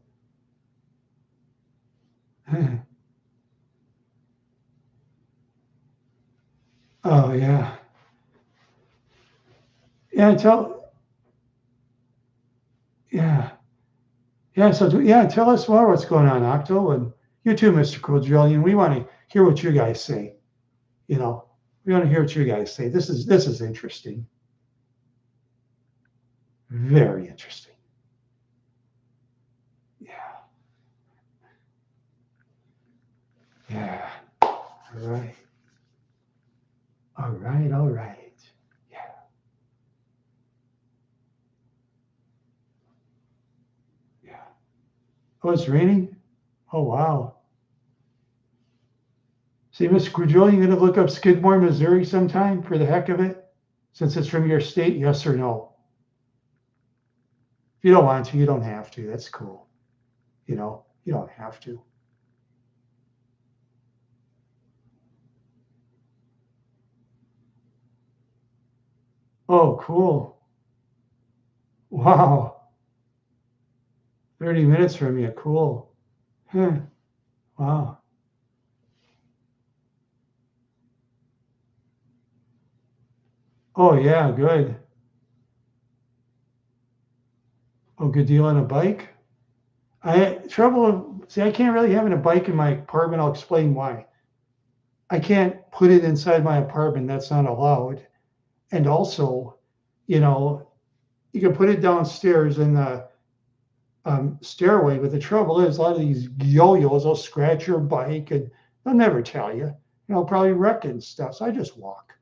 S1: Oh yeah. Yeah, yeah. Yeah, so yeah, tell us more what's going on, Octo, and you too, Mr. Quadrillion. We want to hear what you guys say. You know, we want to hear what you guys say. This is interesting. Very interesting. Yeah. Yeah. All right. All right. All right. Yeah. Yeah. Oh, it's raining? Oh wow. See, Mr. Quadrillion, you gonna look up Skidmore, Missouri sometime for the heck of it? Since it's from your state, yes or no? If you don't want to, you don't have to. That's cool. You don't have to. Oh, cool. Wow. 30 minutes from you. Cool. Huh. Wow. Oh, yeah. Good. Oh, good deal on a bike. I had trouble. See, I can't really have a bike in my apartment. I'll explain why. I can't put it inside my apartment. That's not allowed. And also, you know, you can put it downstairs in the stairway, but the trouble is, a lot of these yo-yos will scratch your bike and they'll never tell you. Probably wreck it and stuff. So I just walk.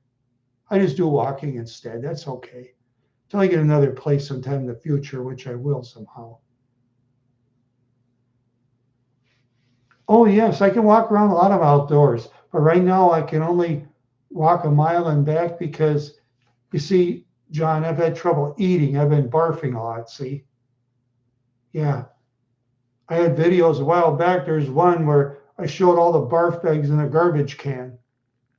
S1: I just do walking instead. That's okay. Until I get another place sometime in the future, which I will somehow. Oh, yes, I can walk around a lot of outdoors, but right now I can only walk a mile and back because you see, John, I've had trouble eating. I've been barfing a lot. See? Yeah. I had videos a while back. There's one where I showed all the barf bags in a garbage can.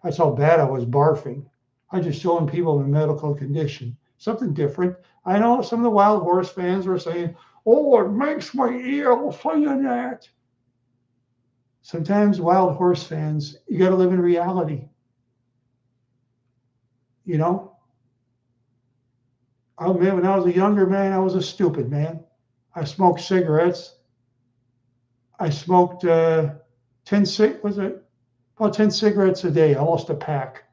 S1: That's how bad I was barfing. I just showing people in a medical condition. Something different. I know some of the wild horse fans were saying, oh, it makes me ill seeing that. Sometimes wild horse fans, you got to live in reality. You know, oh man, when I was a younger man, I was a stupid man. I smoked cigarettes. I smoked 10 was it about 10 cigarettes a day, almost a pack.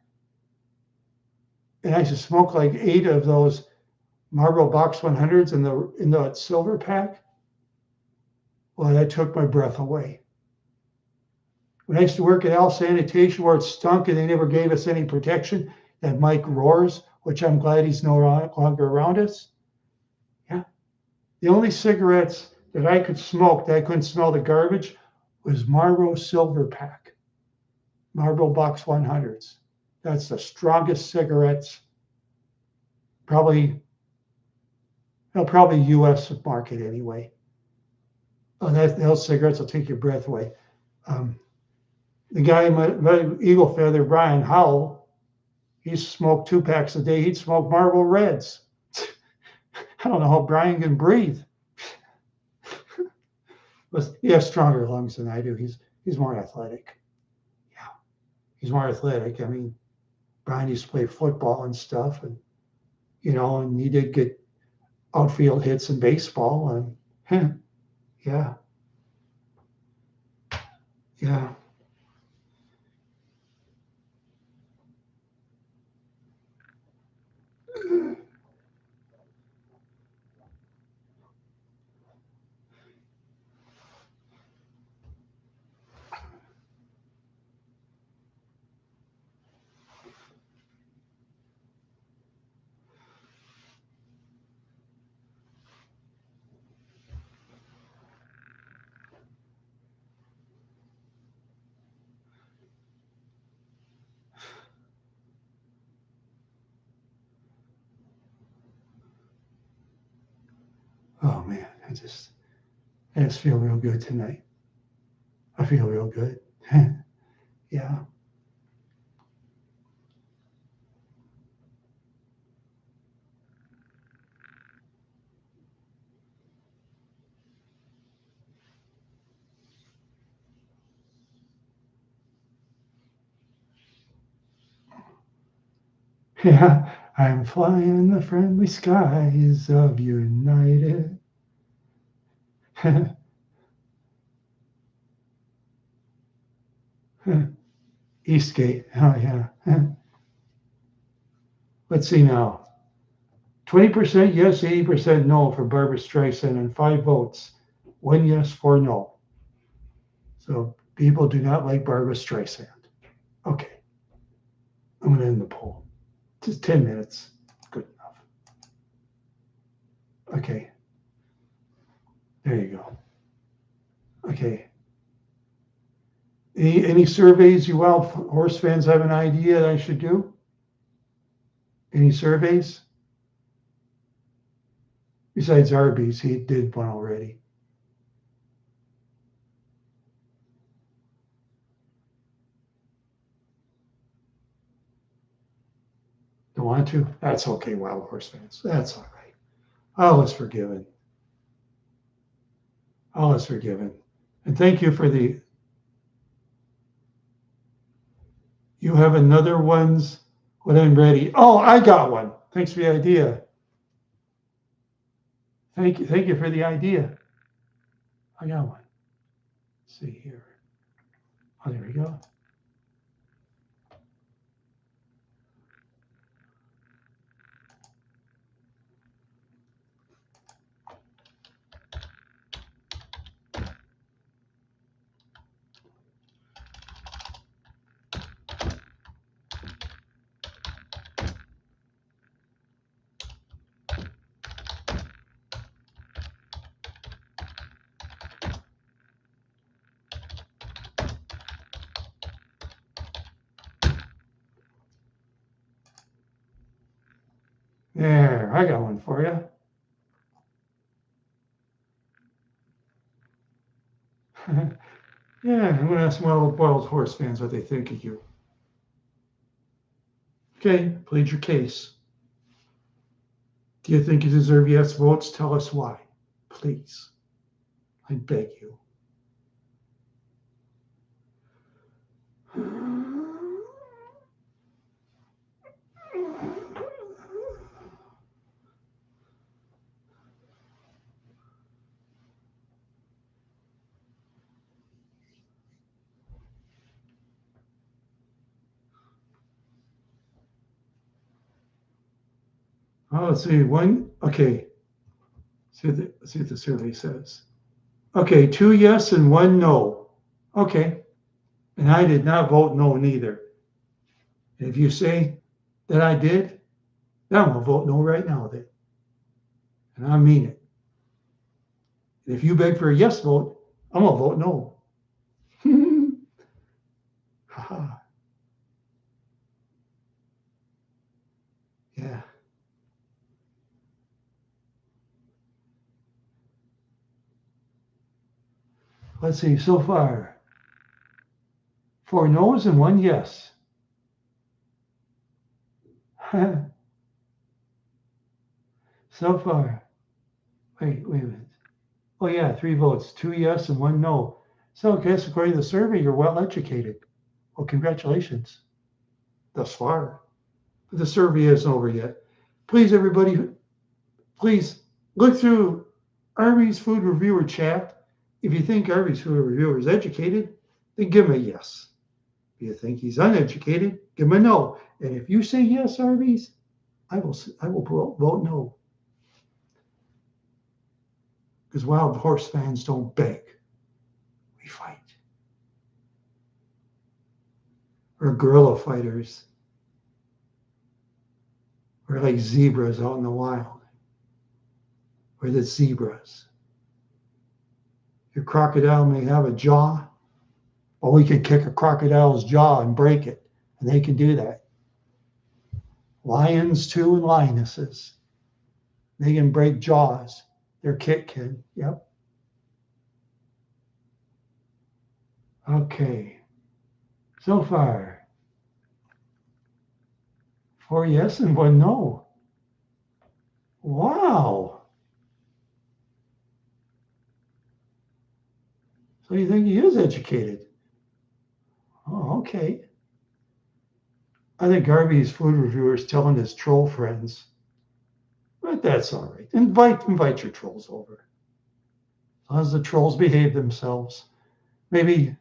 S1: And I used to smoke like 8 of those Marlboro Box 100s in the silver pack. Well, that took my breath away. When I used to work at Al Sanitation where it stunk and they never gave us any protection, that Mike Roars, which I'm glad he's no longer around us. Yeah. The only cigarettes that I could smoke that I couldn't smell the garbage was Marlboro Silver Pack, Marlboro Box 100s. That's the strongest cigarettes, probably U.S. market anyway. Oh, those cigarettes will take your breath away. The guy, my Eagle Feather, Brian Howell, he smoked 2 packs a day. He'd smoke Marlboro Reds. I don't know how Brian can breathe. But he has stronger lungs than I do. He's more athletic. Yeah, he's more athletic. I mean, Brian used to play football and stuff, and and he did get outfield hits in baseball, and yeah, yeah. Oh man, I just feel real good tonight. I feel real good. Yeah. Yeah, I'm flying the friendly skies of United. Eastgate. Oh yeah. Let's see now. 20% yes, 80% no for Barbra Streisand, and 5 votes. 1 yes, 4 no. So people do not like Barbra Streisand. Okay. I'm going to end the poll. Just 10 minutes. Good enough. Okay. There you go. Okay. Any surveys you wild horse fans have an idea that I should do? Any surveys? Besides Arby's, he did one already. Don't want to? That's okay, wild horse fans. That's all right. All is forgiven. All is forgiven. And thank you for the. You have another ones when I'm ready. Oh, I got one. Thanks for the idea. Thank you for the idea. I got one. Let's see here. Oh, there we go. There, I got one for you. Yeah, I'm going to ask my old Wild Horse fans what they think of you. Okay, plead your case. Do you think you deserve yes votes? Tell us why. Please. I beg you. Oh, let's see. One, okay. Let's see what the survey says. Okay, 2 yes and 1 no. Okay. And I did not vote no neither. And if you say that I did, then I'm going to vote no right now then. And I mean it. And if you beg for a yes vote, I'm going to vote no. Haha. Yeah. Let's see, so far, 4 no's and 1 yes. So far, wait a minute. Oh yeah, 3 votes, 2 yes and 1 no. So I guess according to the survey, you're well educated. Well, congratulations, thus far. But the survey isn't over yet. Please, everybody, please look through Arby's Food Reviewer chat. If you think Arby's Food Reviewer is educated, then give him a yes. If you think he's uneducated, give him a no. And if you say yes, Arby's, I will vote no. Because Wild Horse fans don't beg. We fight. We're guerrilla fighters. We're like zebras out in the wild. We're the zebras. Your crocodile may have a jaw, but we can kick a crocodile's jaw and break it. And they can do that. Lions too, and lionesses. They can break jaws. Their kick can. Yep. Okay. So far, 4 yes and 1 no. Wow. So you think he is educated? Oh, okay. I think Arby's Food Reviewer is telling his troll friends, but that's all right. Invite your trolls over. As long as the trolls behave themselves. Maybe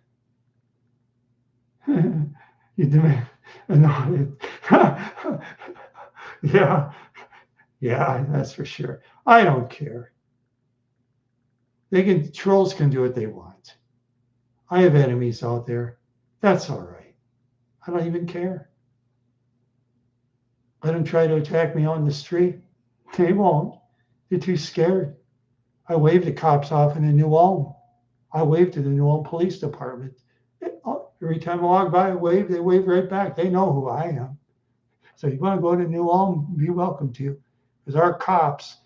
S1: you demand. No, yeah, that's for sure. I don't care. Trolls can do what they want. I have enemies out there. That's all right. I don't even care. Let them try to attack me on the street. They won't. They're too scared. I waved the cops off in New Ulm. I waved to the New Ulm Police Department. Every time I walk by, I wave. They wave right back. They know who I am. So you want to go to New Ulm, be welcome to. Because our cops,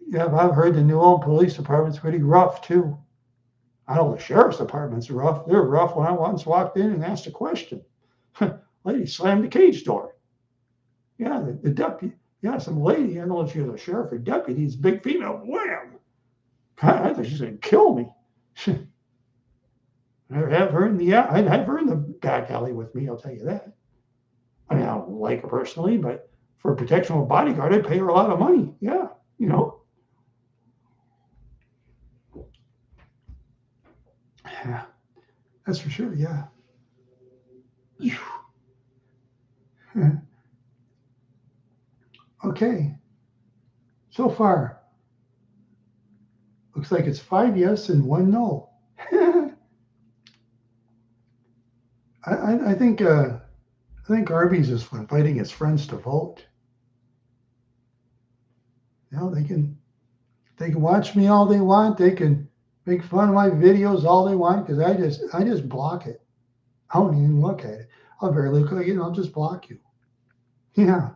S1: yeah, I've heard the New Ulm Police Department's pretty rough too. I know the Sheriff's Department's rough. They're rough when I once walked in and asked a question. Lady slammed the cage door. Yeah, the deputy. Yeah, some lady. I don't know if she was a sheriff or deputy. It's a big female. Wham! God, I thought she was going to kill me. I have her in the back alley with me. I'll tell you that. I mean, I don't like her personally, but for protection of a bodyguard, I pay her a lot of money. Yeah, you know. Yeah, that's for sure. Yeah. Okay. So far, looks like it's 5 yes and 1 no. I think Arby's is inviting his friends to vote. You know, they can watch me all they want. They can make fun of my videos all they want because I just block it. I don't even look at it. I'll barely look at it. I'll just block you. Yeah,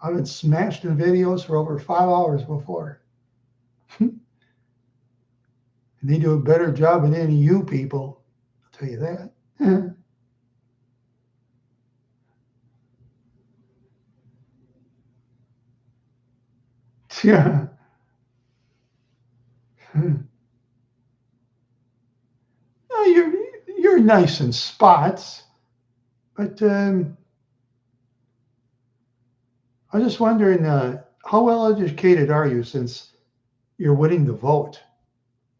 S1: I've been smashed in videos for over 5 hours before, and they do a better job than any of you people. I'll tell you that. Yeah. No, you're nice in spots, but I was just wondering, how well educated are you since you're winning the vote?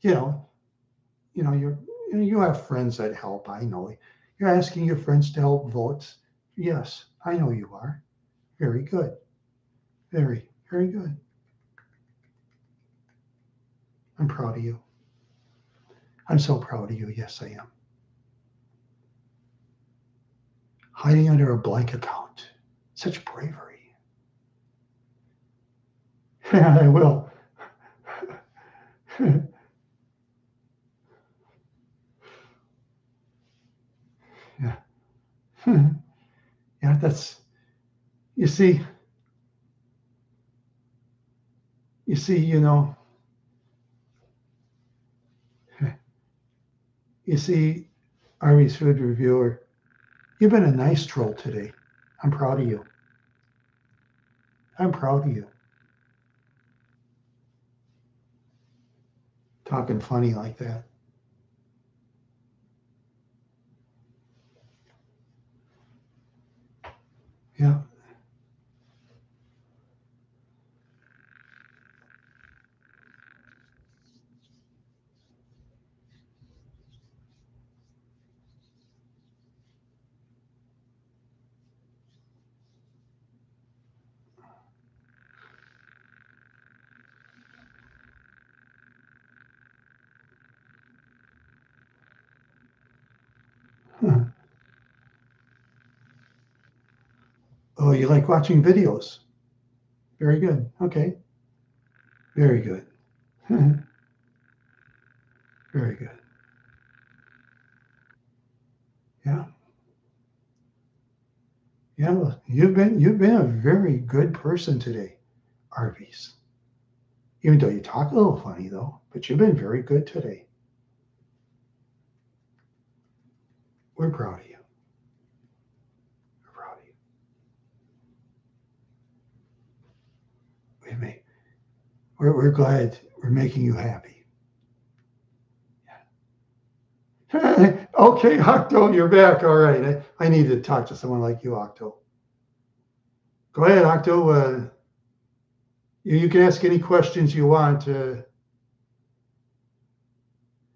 S1: You know, you have friends that help. I know you're asking your friends to help vote. Yes, I know you are. Very good. Very, very good. I'm proud of you. I'm so proud of you. Yes, I am. Hiding under a blank account. Such bravery. Yeah, I will. Yeah. Yeah, you see, you know, you see, Arby's food reviewer, you've been a nice troll today. I'm proud of you. I'm proud of you. Talking funny like that. Yeah. Huh. Oh, you like watching videos? Very good. Okay. Very good. Very good. Yeah. Yeah. Well, you've been a very good person today, Arby's. Even though you talk a little funny though, but you've been very good today. We're proud of you. We're proud of you. We may, we're glad we're making you happy. Okay, Octo, you're back. All right. I need to talk to someone like you, Octo. Go ahead, Octo. You can ask any questions you want. You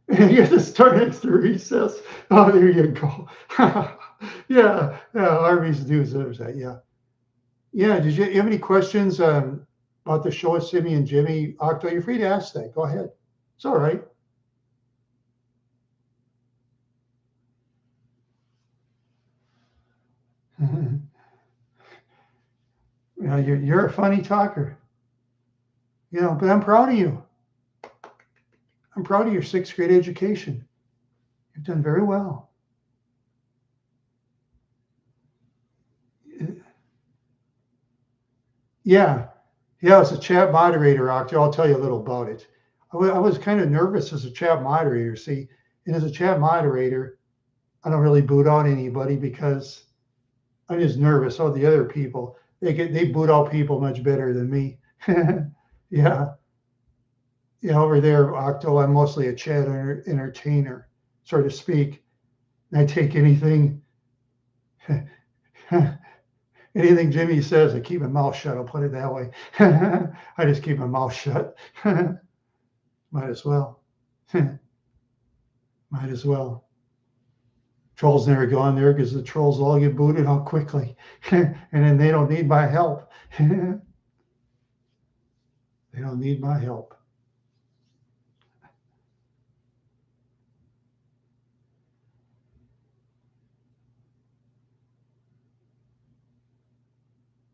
S1: have to start next to recess. Oh, there you go. Yeah, Arby's deserves that. Yeah. Yeah. Did you have any questions about the show with Simi and Jimmy? Octo, you're free to ask that. Go ahead. It's all right. Yeah, you're a funny talker. But I'm proud of you. I'm proud of your sixth grade education. You've done very well. Yeah, yeah. As a chat moderator, Octo, I'll tell you a little about it. I was kind of nervous as a chat moderator. See, and as a chat moderator, I don't really boot out anybody because I'm just nervous. Oh, the other people, they boot out people much better than me. Yeah, over there, Octo, I'm mostly a chat entertainer, so to speak. And I take anything, anything Jimmy says, I keep my mouth shut. I'll put it that way. I just keep my mouth shut. Might as well. Might as well. Trolls never go on there because the trolls all get booted out quickly. And then they don't need my help. They don't need my help.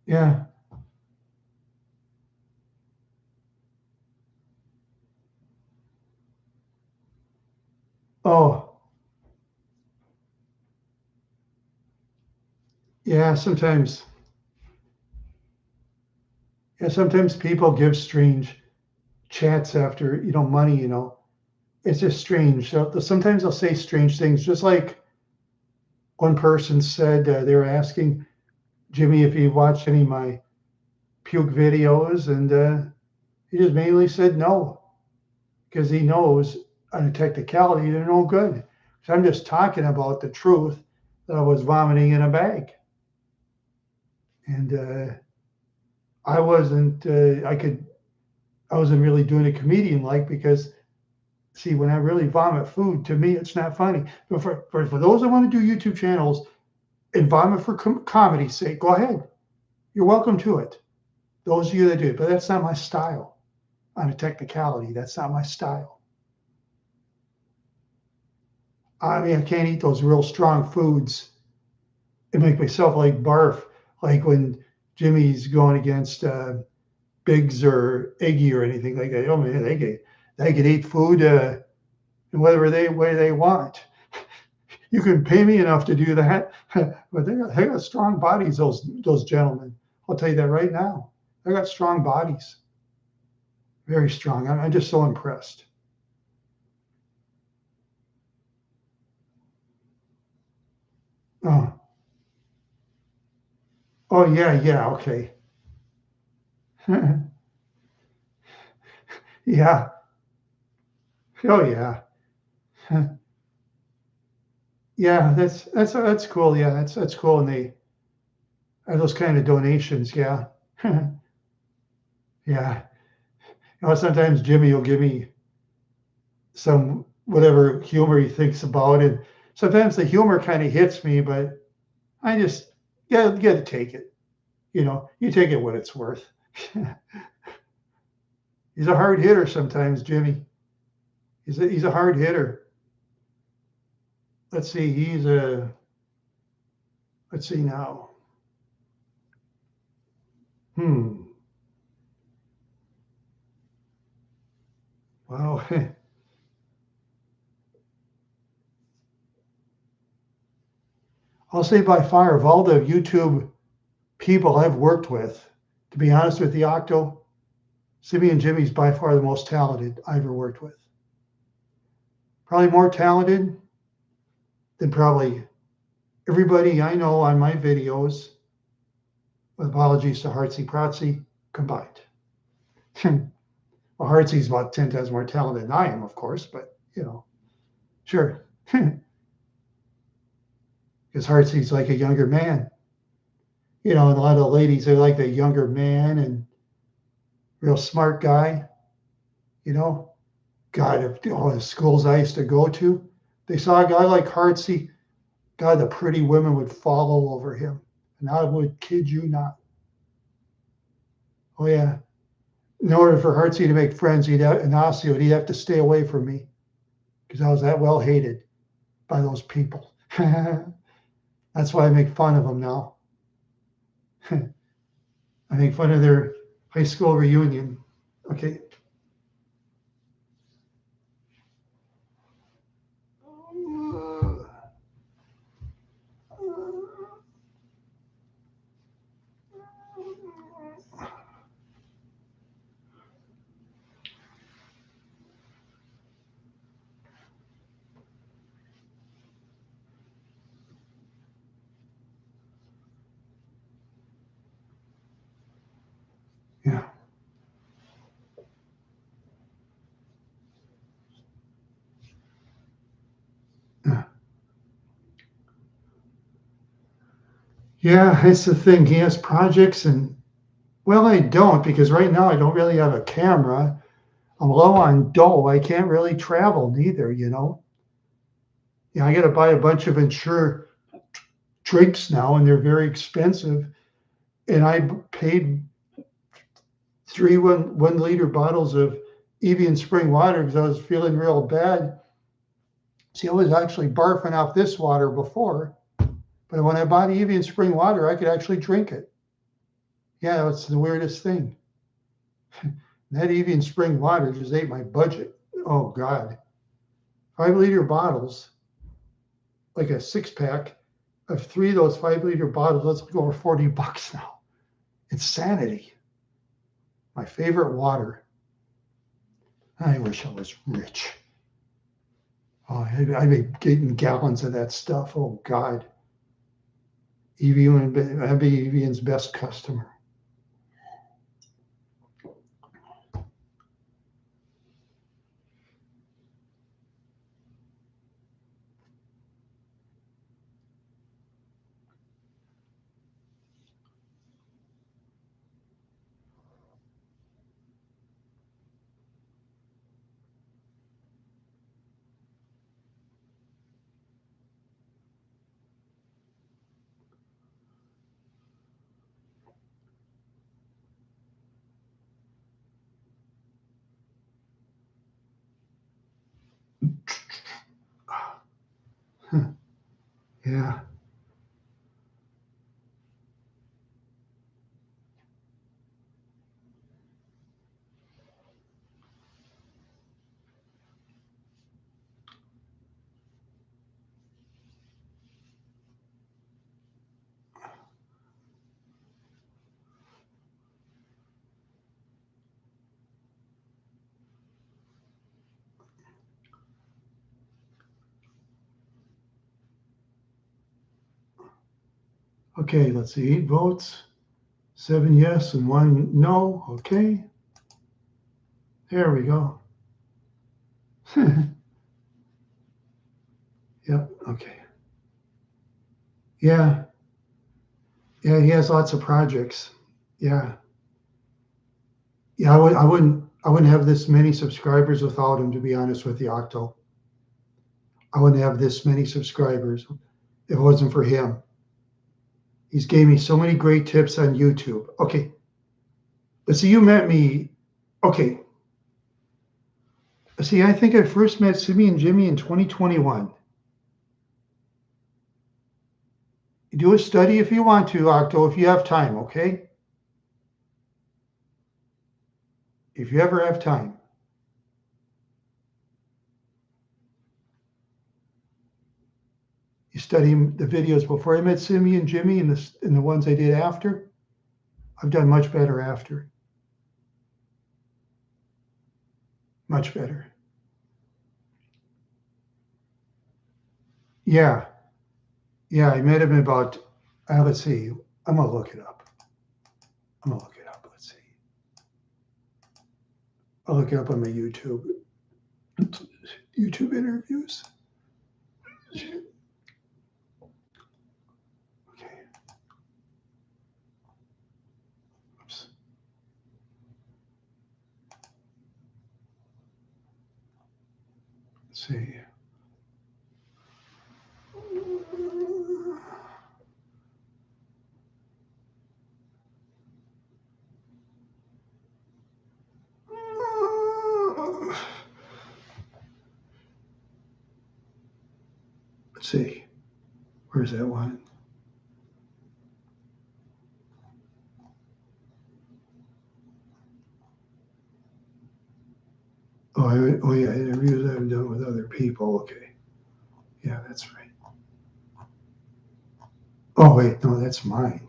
S1: Yeah. Oh, yeah. Sometimes, yeah. Sometimes people give strange chats after money. It's just strange. So sometimes they'll say strange things. Just like one person said, they were asking Jimmy if he watched any of my puke videos, and he just mainly said no because he knows on a technicality they're no good. So I'm just talking about the truth that I was vomiting in a bag, and I wasn't. I wasn't really doing a comedian like because see when I really vomit food to me it's not funny. But for those that want to do YouTube channels and vomit for comedy's sake, go ahead. You're welcome to it. Those of you that do it, but that's not my style. On a technicality, that's not my style. I mean, I can't eat those real strong foods and make myself like barf, like when Jimmy's going against Biggs or Iggy or anything like that. Oh man, they can eat food whatever way they want. You can pay me enough to do that, but they got strong bodies. Those gentlemen, I'll tell you that right now. They got strong bodies, very strong. I'm just so impressed. Oh, oh yeah, okay. Yeah, oh yeah, yeah. That's cool. Yeah, that's cool. And they have those kind of donations. Yeah, yeah. Sometimes Jimmy will give me some whatever humor he thinks about it. Sometimes the humor kind of hits me, but I just got to take it. You take it what it's worth. He's a hard hitter sometimes, Jimmy. He's a hard hitter. Let's see, let's see now. Hmm. Wow. I'll say by far of all the YouTube people I've worked with, to be honest with you, Octo, Simi and Jimmy's by far the most talented I've ever worked with. Probably more talented than probably everybody I know on my videos, with apologies to Heartsy Protsy, combined. Well, Heartsy's about 10 times more talented than I am, of course, but sure. Because Heartsy's like a younger man. And a lot of the ladies, they like the younger man and real smart guy. God, if all the schools I used to go to, they saw a guy like Heartsy, God, the pretty women would fall all over him. And I would kid you not. Oh, yeah. In order for Heartsy to make friends, he'd have to stay away from me because I was that well hated by those people. That's why I make fun of them now. I make fun of their high school reunion. Okay. Yeah. Yeah, it's the thing. He has projects, and well, I don't because right now I don't really have a camera. I'm low on dough. I can't really travel neither. Yeah, I got to buy a bunch of Ensure drinks now, and they're very expensive. And I paid 1 liter bottles of Evian spring water because I was feeling real bad. See, I was actually barfing out this water before, but when I bought Evian spring water, I could actually drink it. Yeah, it's the weirdest thing. That Evian spring water just ate my budget. Oh God. 5 liter bottles, like a 6-pack of 3 of those 5 liter bottles, let's go over $40 now. It's sanity. My favorite water. I wish I was rich. Oh, I'd be getting gallons of that stuff. Oh God. Evian, I'd be Evian's best customer. Yeah. Okay, let's see. 8 votes, 7 yes, and 1 no. Okay. There we go. Yep. Okay. Yeah. Yeah. He has lots of projects. Yeah. Yeah. I wouldn't have this many subscribers without him, to be honest with you, Octo. I wouldn't have this many subscribers if it wasn't for him. He's gave me so many great tips on YouTube. Okay. Let's see. You met me. Okay. See, I think I first met Simi and Jimmy in 2021. Do a study if you want to, Octo, if you have time, okay? If you ever have time. You study the videos before I met Simi and Jimmy and the ones I did after. I've done much better after. Much better. Yeah. Yeah, I met him about, let's see, I'm going to look it up. Let's see. I'll look it up on my YouTube interviews. Okay. Oops. Let's see. Let's see. Where's that one? Oh yeah, interviews I've done with other people. Okay. Yeah, that's right. Oh wait, no, that's mine.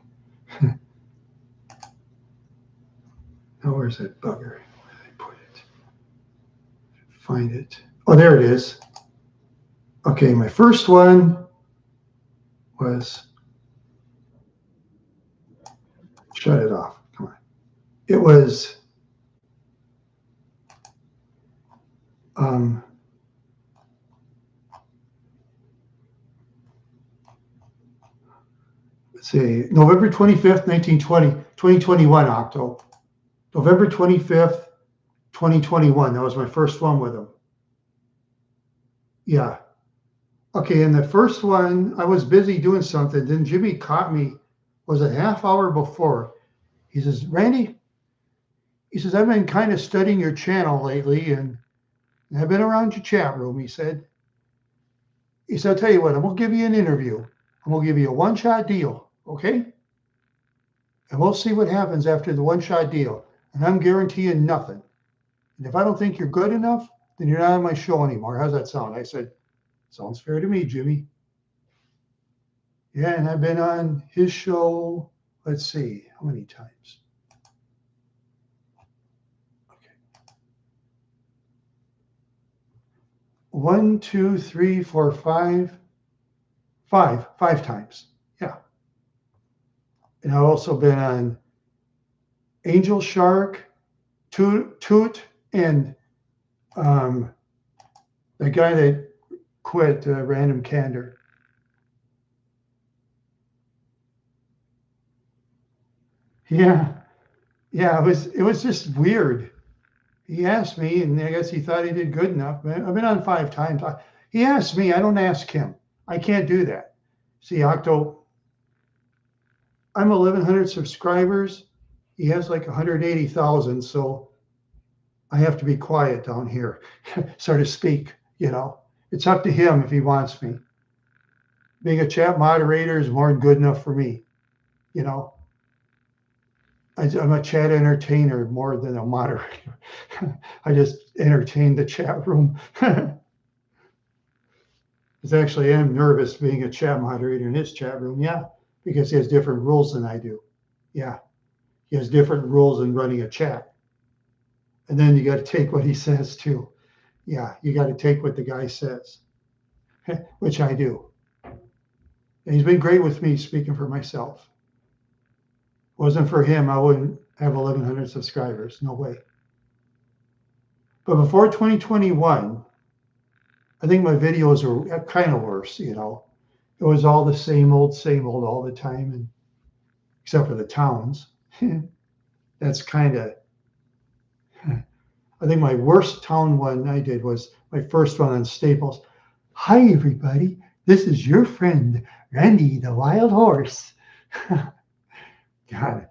S1: Now where's that bugger? Where did I put it? Find it. Oh, there it is. Okay, my first one was, shut it off. Come on. It was let's see, November 25th, 2021, Octo. November 25th, 2021. That was my first one with him. Yeah. Okay, in the first one, I was busy doing something. Then Jimmy caught me, was a half hour before. He says, Randy, he says, I've been kind of studying your channel lately and I've been around your chat room, he said. He said, I'll tell you what, I'm going to give you an interview. I'm going to give you a one-shot deal, okay? And we'll see what happens after the one-shot deal. And I'm guaranteeing nothing. And if I don't think you're good enough, then you're not on my show anymore. How's that sound? I said, sounds fair to me, Jimmy. Yeah, and I've been on his show, let's see, how many times? Okay. 1, 2, 3, 4, 5. Five times. Yeah. And I've also been on Angel Shark, Toot, and the guy that quit, Random Candor. Yeah. Yeah, it was just weird. He asked me, and I guess he thought he did good enough. I've been on 5 times. He asked me, I don't ask him. I can't do that. See, Octo, I'm 1,100 subscribers. He has like 180,000, so I have to be quiet down here, so to speak. You know, it's up to him if he wants me. Being a chat moderator is more than good enough for me. You know, I'm a chat entertainer more than a moderator. I just entertain the chat room. Because actually, I am nervous being a chat moderator in his chat room. Yeah, because he has different rules than I do. Yeah, he has different rules in running a chat. And then you got to take what he says too. Yeah, you got to take what the guy says, which I do. And he's been great with me, speaking for myself. Wasn't for him, I wouldn't have 1,100 subscribers. No way. But before 2021, I think my videos were kind of worse. You know, it was all the same old all the time, and except for the towns. That's kind of. I think my worst town one I did was my first one on Staples. Hi, everybody. This is your friend, Randy the Wild Horse. God,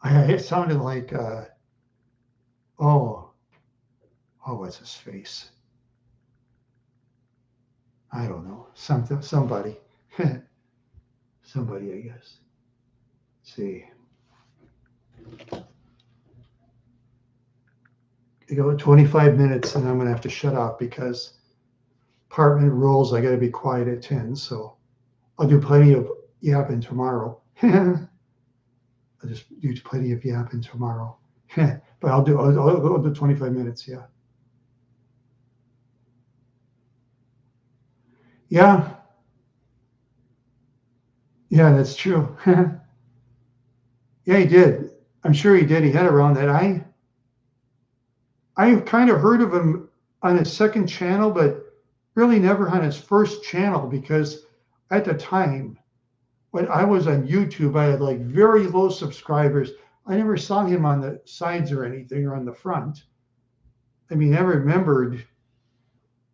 S1: it sounded like, what's his face? I don't know. Somebody. Somebody, I guess. Let's see. You go 25 minutes and I'm going to have to shut off because apartment rules. I got to be quiet at 10. So I'll do plenty of yapping tomorrow. I'll just do plenty of yapping tomorrow. But I'll do 25 minutes. Yeah. Yeah. Yeah, that's true. Yeah, he did. I'm sure he did. He had around that. I kind of heard of him on his second channel, but really never on his first channel because at the time when I was on YouTube, I had like very low subscribers. I never saw him on the sides or anything or on the front. I mean, I remembered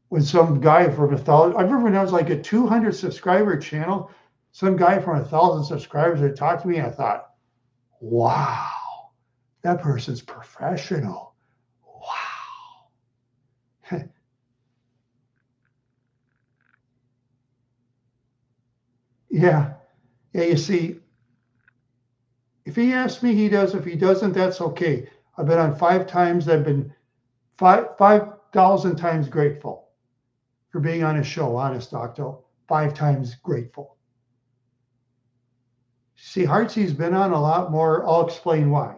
S1: when some guy from 1,000, I remember when I was like a 200 subscriber channel, some guy from 1,000 subscribers had talked to me, and I thought, wow, that person's professional. Wow. Yeah. Yeah, you see, if he asks me, he does. If he doesn't, that's okay. I've been on 5 times. I've been 5,000 times grateful for being on his show, Honest Octo. 5 times grateful. See, Heartsy's been on a lot more. I'll explain why.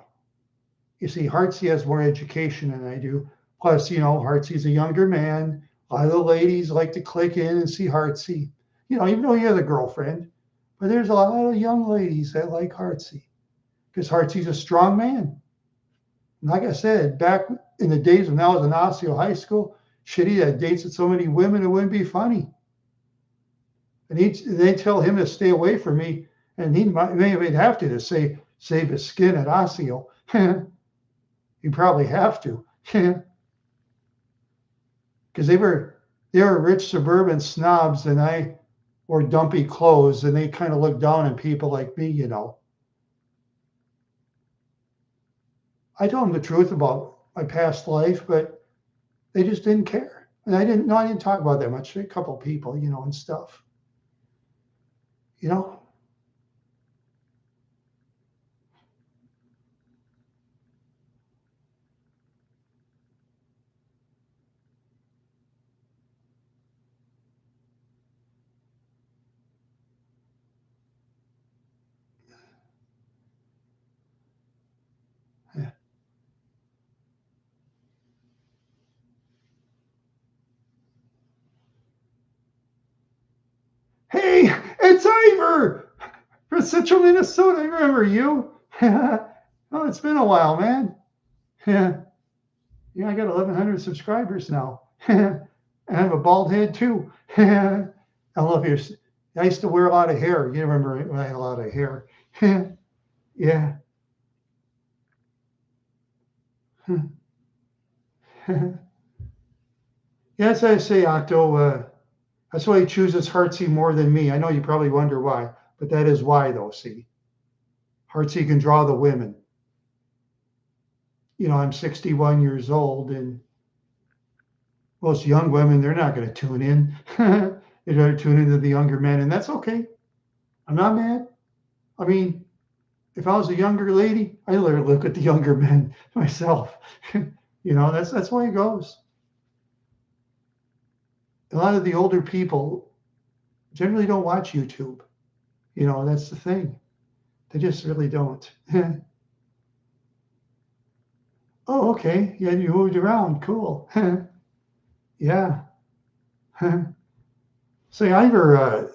S1: You see, Heartsy has more education than I do. Plus, you know, Heartsy's a younger man. A lot of the ladies like to click in and see Heartsy. You know, even though he has a girlfriend, but there's a lot of young ladies that like Heartsy because Heartsy's a strong man. And like I said, back in the days when I was in Osseo High School, shit, he had dates with so many women, it wouldn't be funny. And they'd tell him to stay away from me, and he'd have to save his skin at Osseo. He'd probably have to. Because they were they were rich suburban snobs, and I wore dumpy clothes, and they kind of looked down on people like me, you know. I told them the truth about my past life, but they just didn't care. And I didn't talk about that much. A couple people, you know, and stuff, you know. Yeah. Hey, it's Ivor from Central Minnesota. I remember you. Oh, it's been a while, man. Yeah, yeah, I got 1,100 subscribers now. And I have a bald head too. I love your. I used to wear a lot of hair. You remember when I had a lot of hair? Yeah. Yes, I say, Octo. That's why he chooses Heartsy more than me. I know you probably wonder why, but that is why, though. See, Heartsy can draw the women. You know, I'm 61 years old, and most young women, they're not going to tune in. They're going to tune into the younger men, and that's okay. I'm not mad. I mean, if I was a younger lady, I literally look at the younger men myself. You know, that's why it goes. A lot of the older people generally don't watch YouTube. You know, that's the thing. They just really don't. Oh, okay. Yeah, you moved around. Cool. Yeah. Say, Ivor,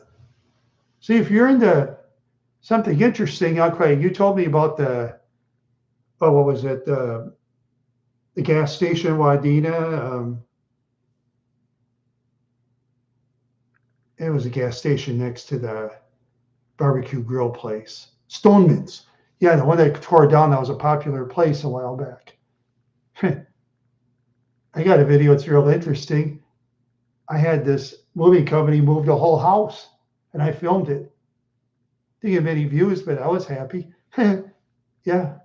S1: see if you're into something interesting. Okay, you told me about what was it? The gas station in Wadena. It was a gas station next to the barbecue grill place. Stoneman's. Yeah, the one that tore down, that was a popular place a while back. I got a video, it's real interesting. I had this movie company move the whole house and I filmed it. Didn't get many views, but I was happy. Yeah.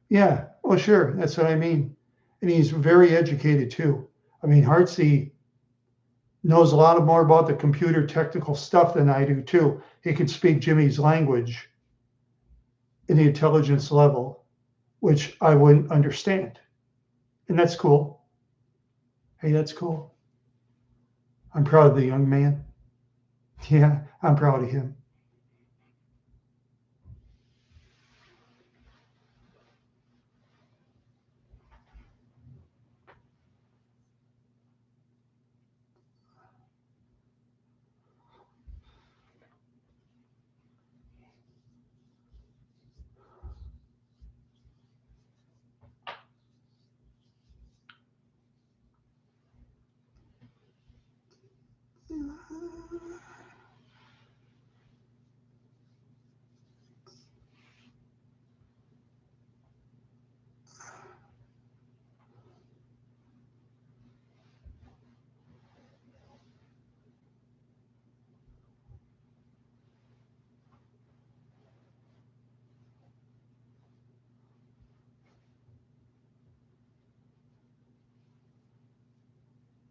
S1: Yeah. Well, sure. That's what I mean. And he's very educated too. I mean, Heartsy knows a lot more about the computer technical stuff than I do too. He can speak Jimmy's language in the intelligence level, which I wouldn't understand. And that's cool. Hey, that's cool. I'm proud of the young man. Yeah, I'm proud of him.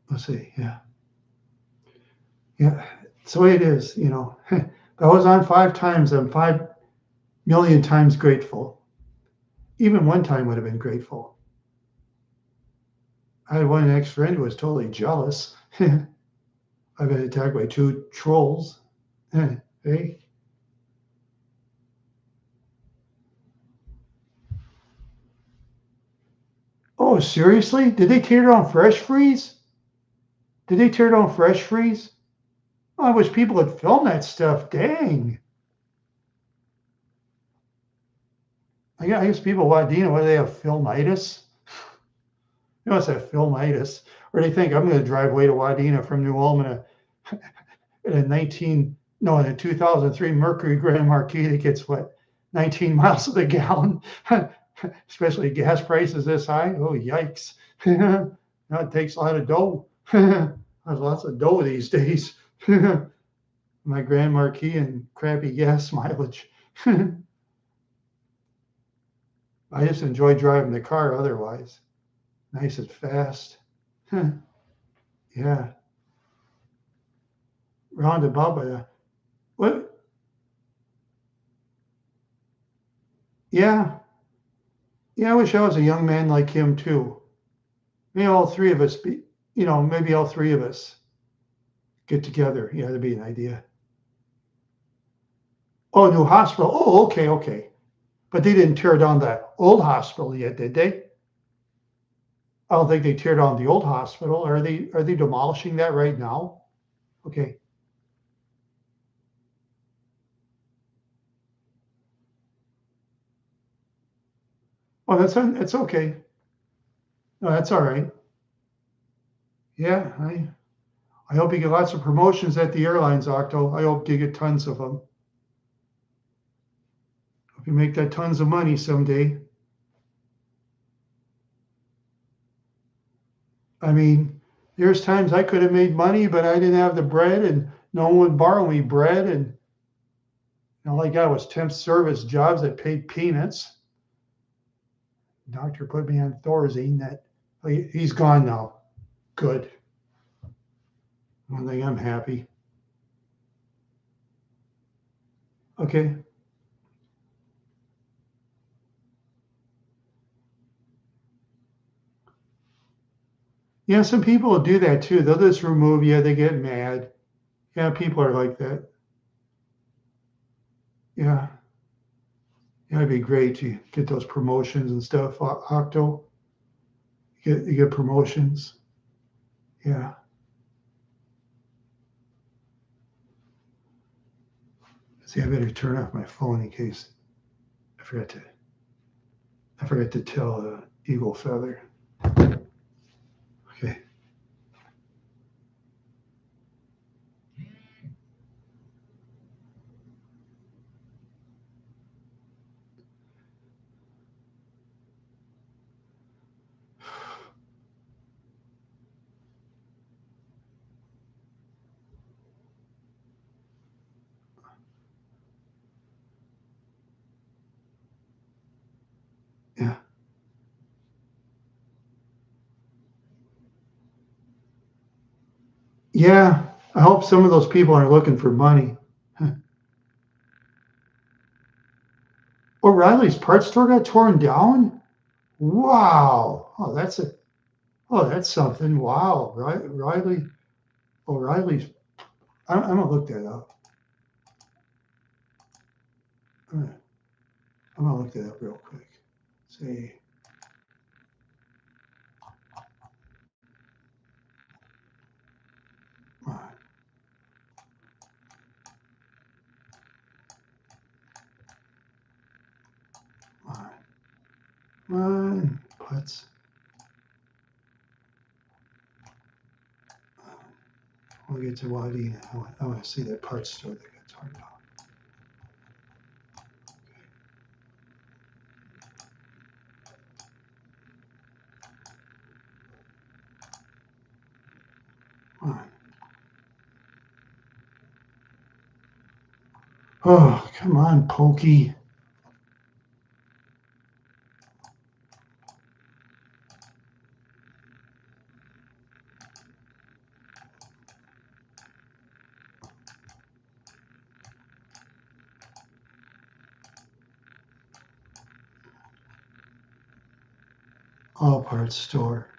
S1: Let's see. Yeah. Yeah. It's the way it is, you know. If I was on 5 times, I'm 5 million times grateful. Even one time would have been grateful. I had one ex friend who was totally jealous. I've been attacked by 2 trolls. Hey. Oh, seriously? Did they tear down Fresh Freeze? Did they tear down Fresh Freeze? Oh, I wish people had filmed that stuff. Dang. I guess people want, you know, what do they have, filmitis? They must have filmitis. Or they think I'm going to drive way to Wadena from New Ulm in a 2003 Mercury Grand Marquis that gets what, 19 miles to the gallon. especially gas prices this high. Oh, yikes. Now it takes a lot of dough. There's lots of dough these days. My Grand Marquis and crappy gas mileage. I just enjoy driving the car otherwise. Nice and fast. Yeah. Roundabout, but what? Yeah. Yeah, I wish I was a young man like him too. Maybe all three of us be, maybe all three of us get together. Yeah, that'd be an idea. Oh, new hospital. Oh, okay, okay. But they didn't tear down the old hospital yet, did they? I don't think they tear down the old hospital. Are they demolishing that right now? Okay. Oh, that's okay. No, that's all right. Yeah, I hope you get lots of promotions at the airlines, Octo. I hope you get tons of them. Hope you make that tons of money someday. I mean, there's times I could have made money, but I didn't have the bread, and no one would borrow me bread, and all I got was temp service jobs that paid peanuts. Doctor put me on Thorazine. He's gone now. Good. One thing I'm happy. Okay. Yeah, some people will do that too. They'll just remove you. They get mad. Yeah, people are like that. Yeah. Yeah, it'd be great to get those promotions and stuff. Octo, you get promotions. Yeah. See, I better turn off my phone in case I forgot to. I forgot to tell Eagle Feather. Okay. Yeah. Yeah. I hope some of those people are looking for money. O'Reilly's parts store got torn down. Wow. Oh, that's something. Wow. Right. O'Reilly's. I'm gonna look that up. I'm gonna look that up real quick. See. Parts. We'll get to Wadena. I want to see that parts store that got torn down. Oh, come on, Pokey. All parts store.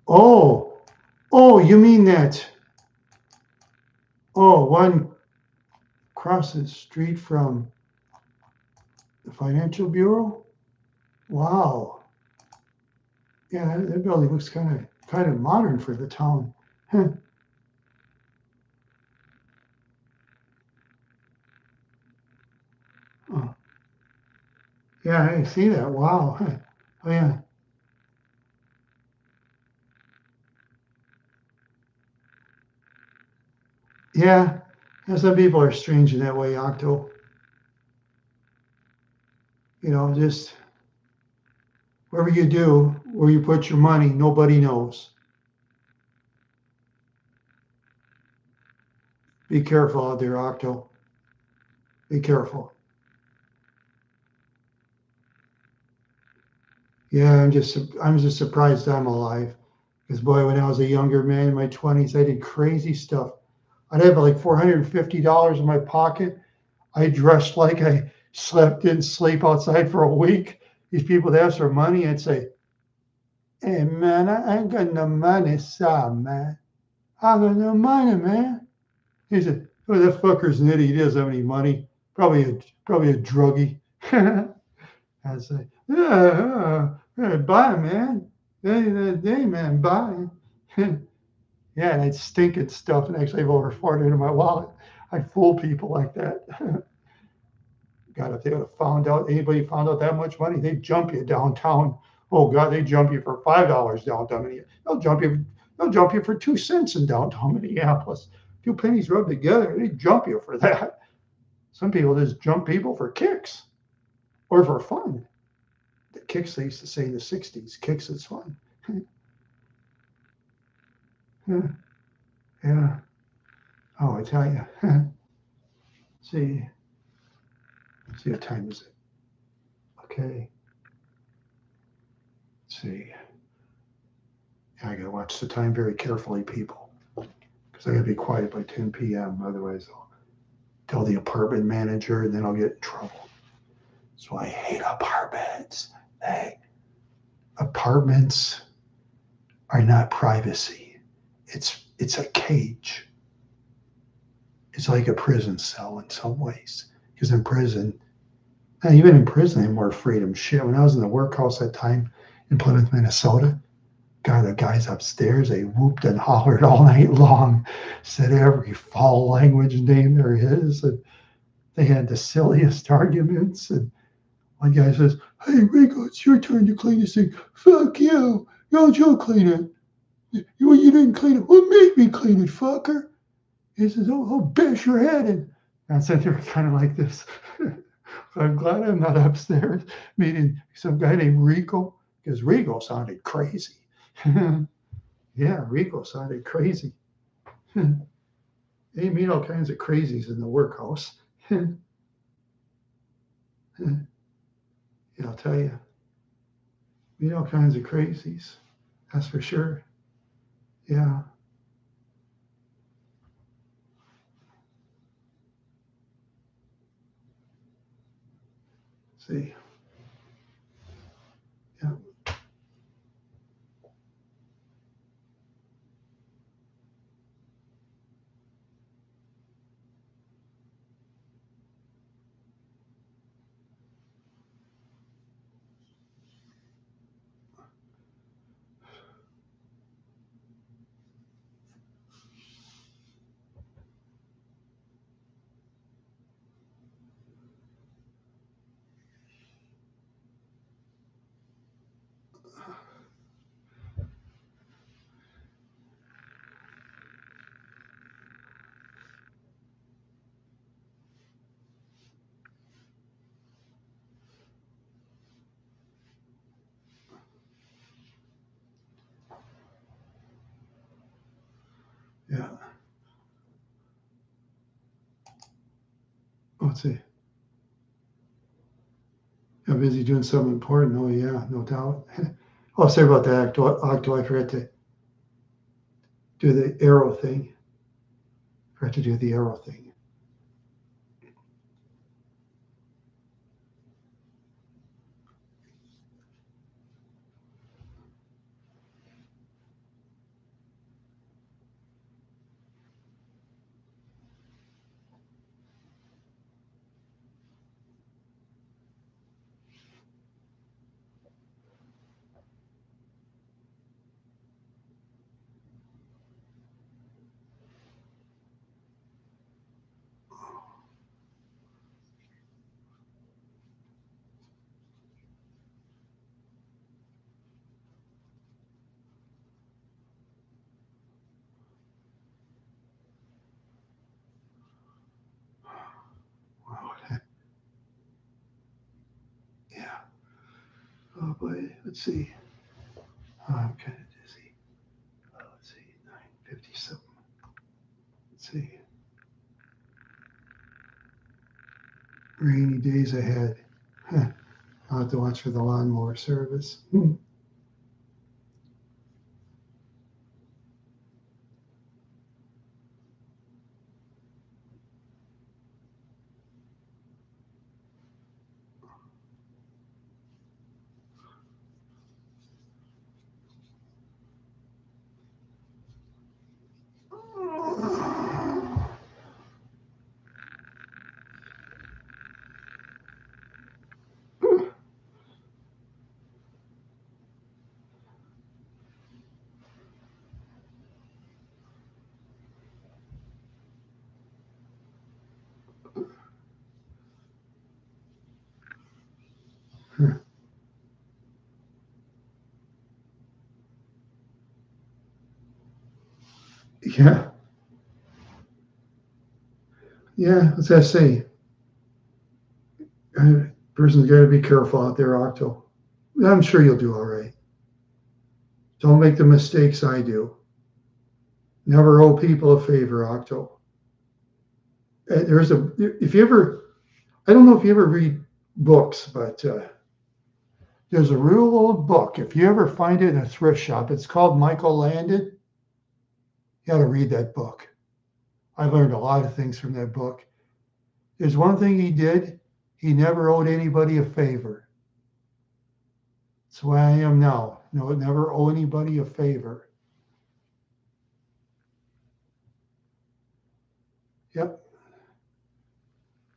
S1: Oh, you mean that? Oh, one across the street from the Financial Bureau? Wow. Yeah, that building looks kind of modern for the town. Huh. Oh, yeah, I see that. Wow. Huh. Oh, yeah. Yeah. Yeah, some people are strange in that way, Octo. You know, just whatever you do, where you put your money, nobody knows. Be careful out there, Octo. Be careful. Yeah, I'm just surprised I'm alive. Because boy, when I was a younger man in my 20s, I did crazy stuff. I'd have like $450 in my pocket. I dressed like I didn't sleep outside for a week. These people would ask for money. I'd say, "Hey man, I ain't got no money, sorry man. I got no money, man." He said, "Oh, that fucker's an idiot. He doesn't have any money. Probably a druggie." I'd say, "Yeah, buy, man. Hey, man, buy." Yeah, and I'd stink and stuff and actually have over 400 in my wallet. I fool people like that. God, if they would have anybody found out that much money, they'd jump you downtown. Oh God, they jump you for $5 downtown. They'll jump you for 2 cents in downtown Minneapolis. 2 pennies rubbed together, they jump you for that. Some people just jump people for kicks or for fun. The kicks they used to say in the 60s, kicks is fun. Yeah. Oh, I tell you. See, see what time is it? Okay. Let's see. I gotta watch the time very carefully, people, because I gotta be quiet by 10 p.m. Otherwise, I'll tell the apartment manager, and then I'll get in trouble. So I hate apartments. Apartments are not privacy. It's a cage. It's like a prison cell in some ways. Because in prison, even in prison, they have more freedom. Shit, when I was in the workhouse that time in Plymouth, Minnesota, God, the guys upstairs, they whooped and hollered all night long, said every foul language name there is. And they had the silliest arguments. And one guy says, "Hey, Rico, it's your turn to clean this thing." "Fuck you. Don't you clean it. You didn't clean it. Well, make me clean it, fucker." He says, "Oh, I'll bash your head in." And I said, they're kind of like this. I'm glad I'm not upstairs meeting some guy named Rico, because Rico sounded crazy. Yeah, Rico sounded crazy. They meet all kinds of crazies in the workhouse. Yeah, I'll tell you, meet all kinds of crazies. That's for sure. Yeah. See. Yeah. Yeah. Let's see. I'm busy doing something important. Oh yeah, no doubt. Oh, sorry about that, Octo. I forgot to do the arrow thing. Forgot to do the arrow thing. Let's see. Oh, I'm kind of dizzy. Let's see. 9:57. Let's see. Rainy days ahead. I'll have to watch for the lawnmower service. Yeah. Yeah. What's that say? Person's got to be careful out there, Octo. I'm sure you'll do all right. Don't make the mistakes I do. Never owe people a favor, Octo. If you ever, I don't know if you ever read books, but there's a real old book. If you ever find it in a thrift shop, it's called Michael Landon. You got to read that book. I learned a lot of things from that book. There's one thing he did. He never owed anybody a favor. That's where I am now. No, never owe anybody a favor. Yep.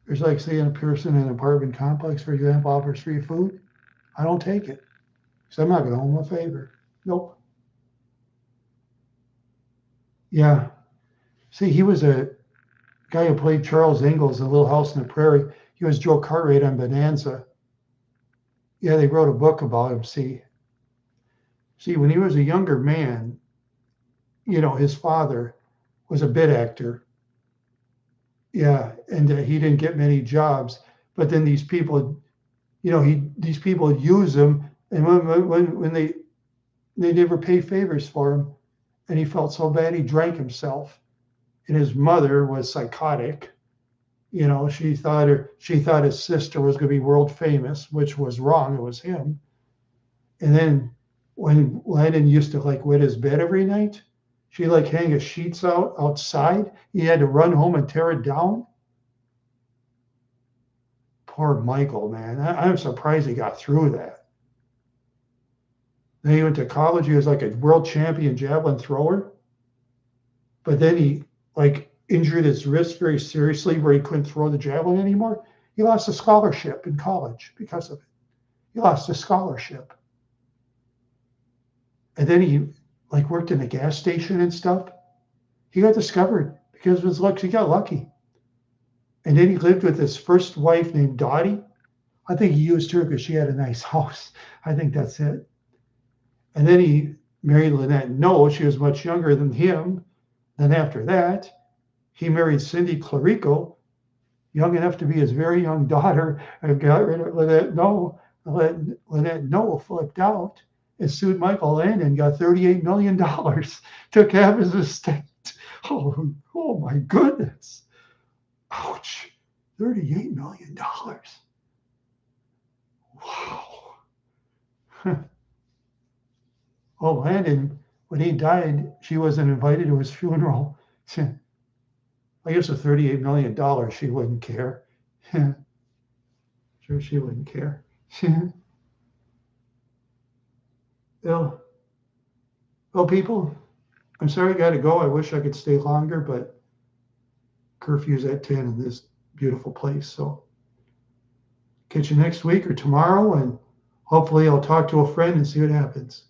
S1: There's like saying a person in an apartment complex, for example, offers free food. I don't take it. So I'm not going to owe him a favor. Nope. Yeah. See, he was a guy who played Charles Ingalls in Little House on the Prairie. He was Joe Cartwright on Bonanza. Yeah, they wrote a book about him. See, when he was a younger man, his father was a bit actor. Yeah, and he didn't get many jobs. But then these people, these people would use him, and when they never pay favors for him, and he felt so bad he drank himself. And his mother was psychotic. She thought his sister was going to be world famous, which was wrong. It was him. And then when Landon used to like wet his bed every night, she like hang his sheets outside. He had to run home and tear it down. Poor Michael, man. I'm surprised he got through that. Then he went to college. He was like a world champion javelin thrower. But then he like injured his wrist very seriously where he couldn't throw the javelin anymore. He lost a scholarship in college because of it. He lost a scholarship. And then he like worked in a gas station and stuff. He got discovered because of his luck. He got lucky. And then he lived with his first wife named Dottie. I think he used her because she had a nice house. I think that's it. And then he married Lynette No. She was much younger than him. Then after that, he married Cindy Clarico, young enough to be his very young daughter, and got rid of Lynette No. Lynette No flipped out and sued Michael Landon and got $38 million, took half his estate. Oh my goodness. Ouch. $38 million. Wow. Oh, Landon, when he died, she wasn't invited to his funeral. I guess with $38 million, she wouldn't care. Sure, she wouldn't care. Well, people, I'm sorry I got to go. I wish I could stay longer, but curfew's at 10 in this beautiful place. So catch you next week or tomorrow, and hopefully I'll talk to a friend and see what happens.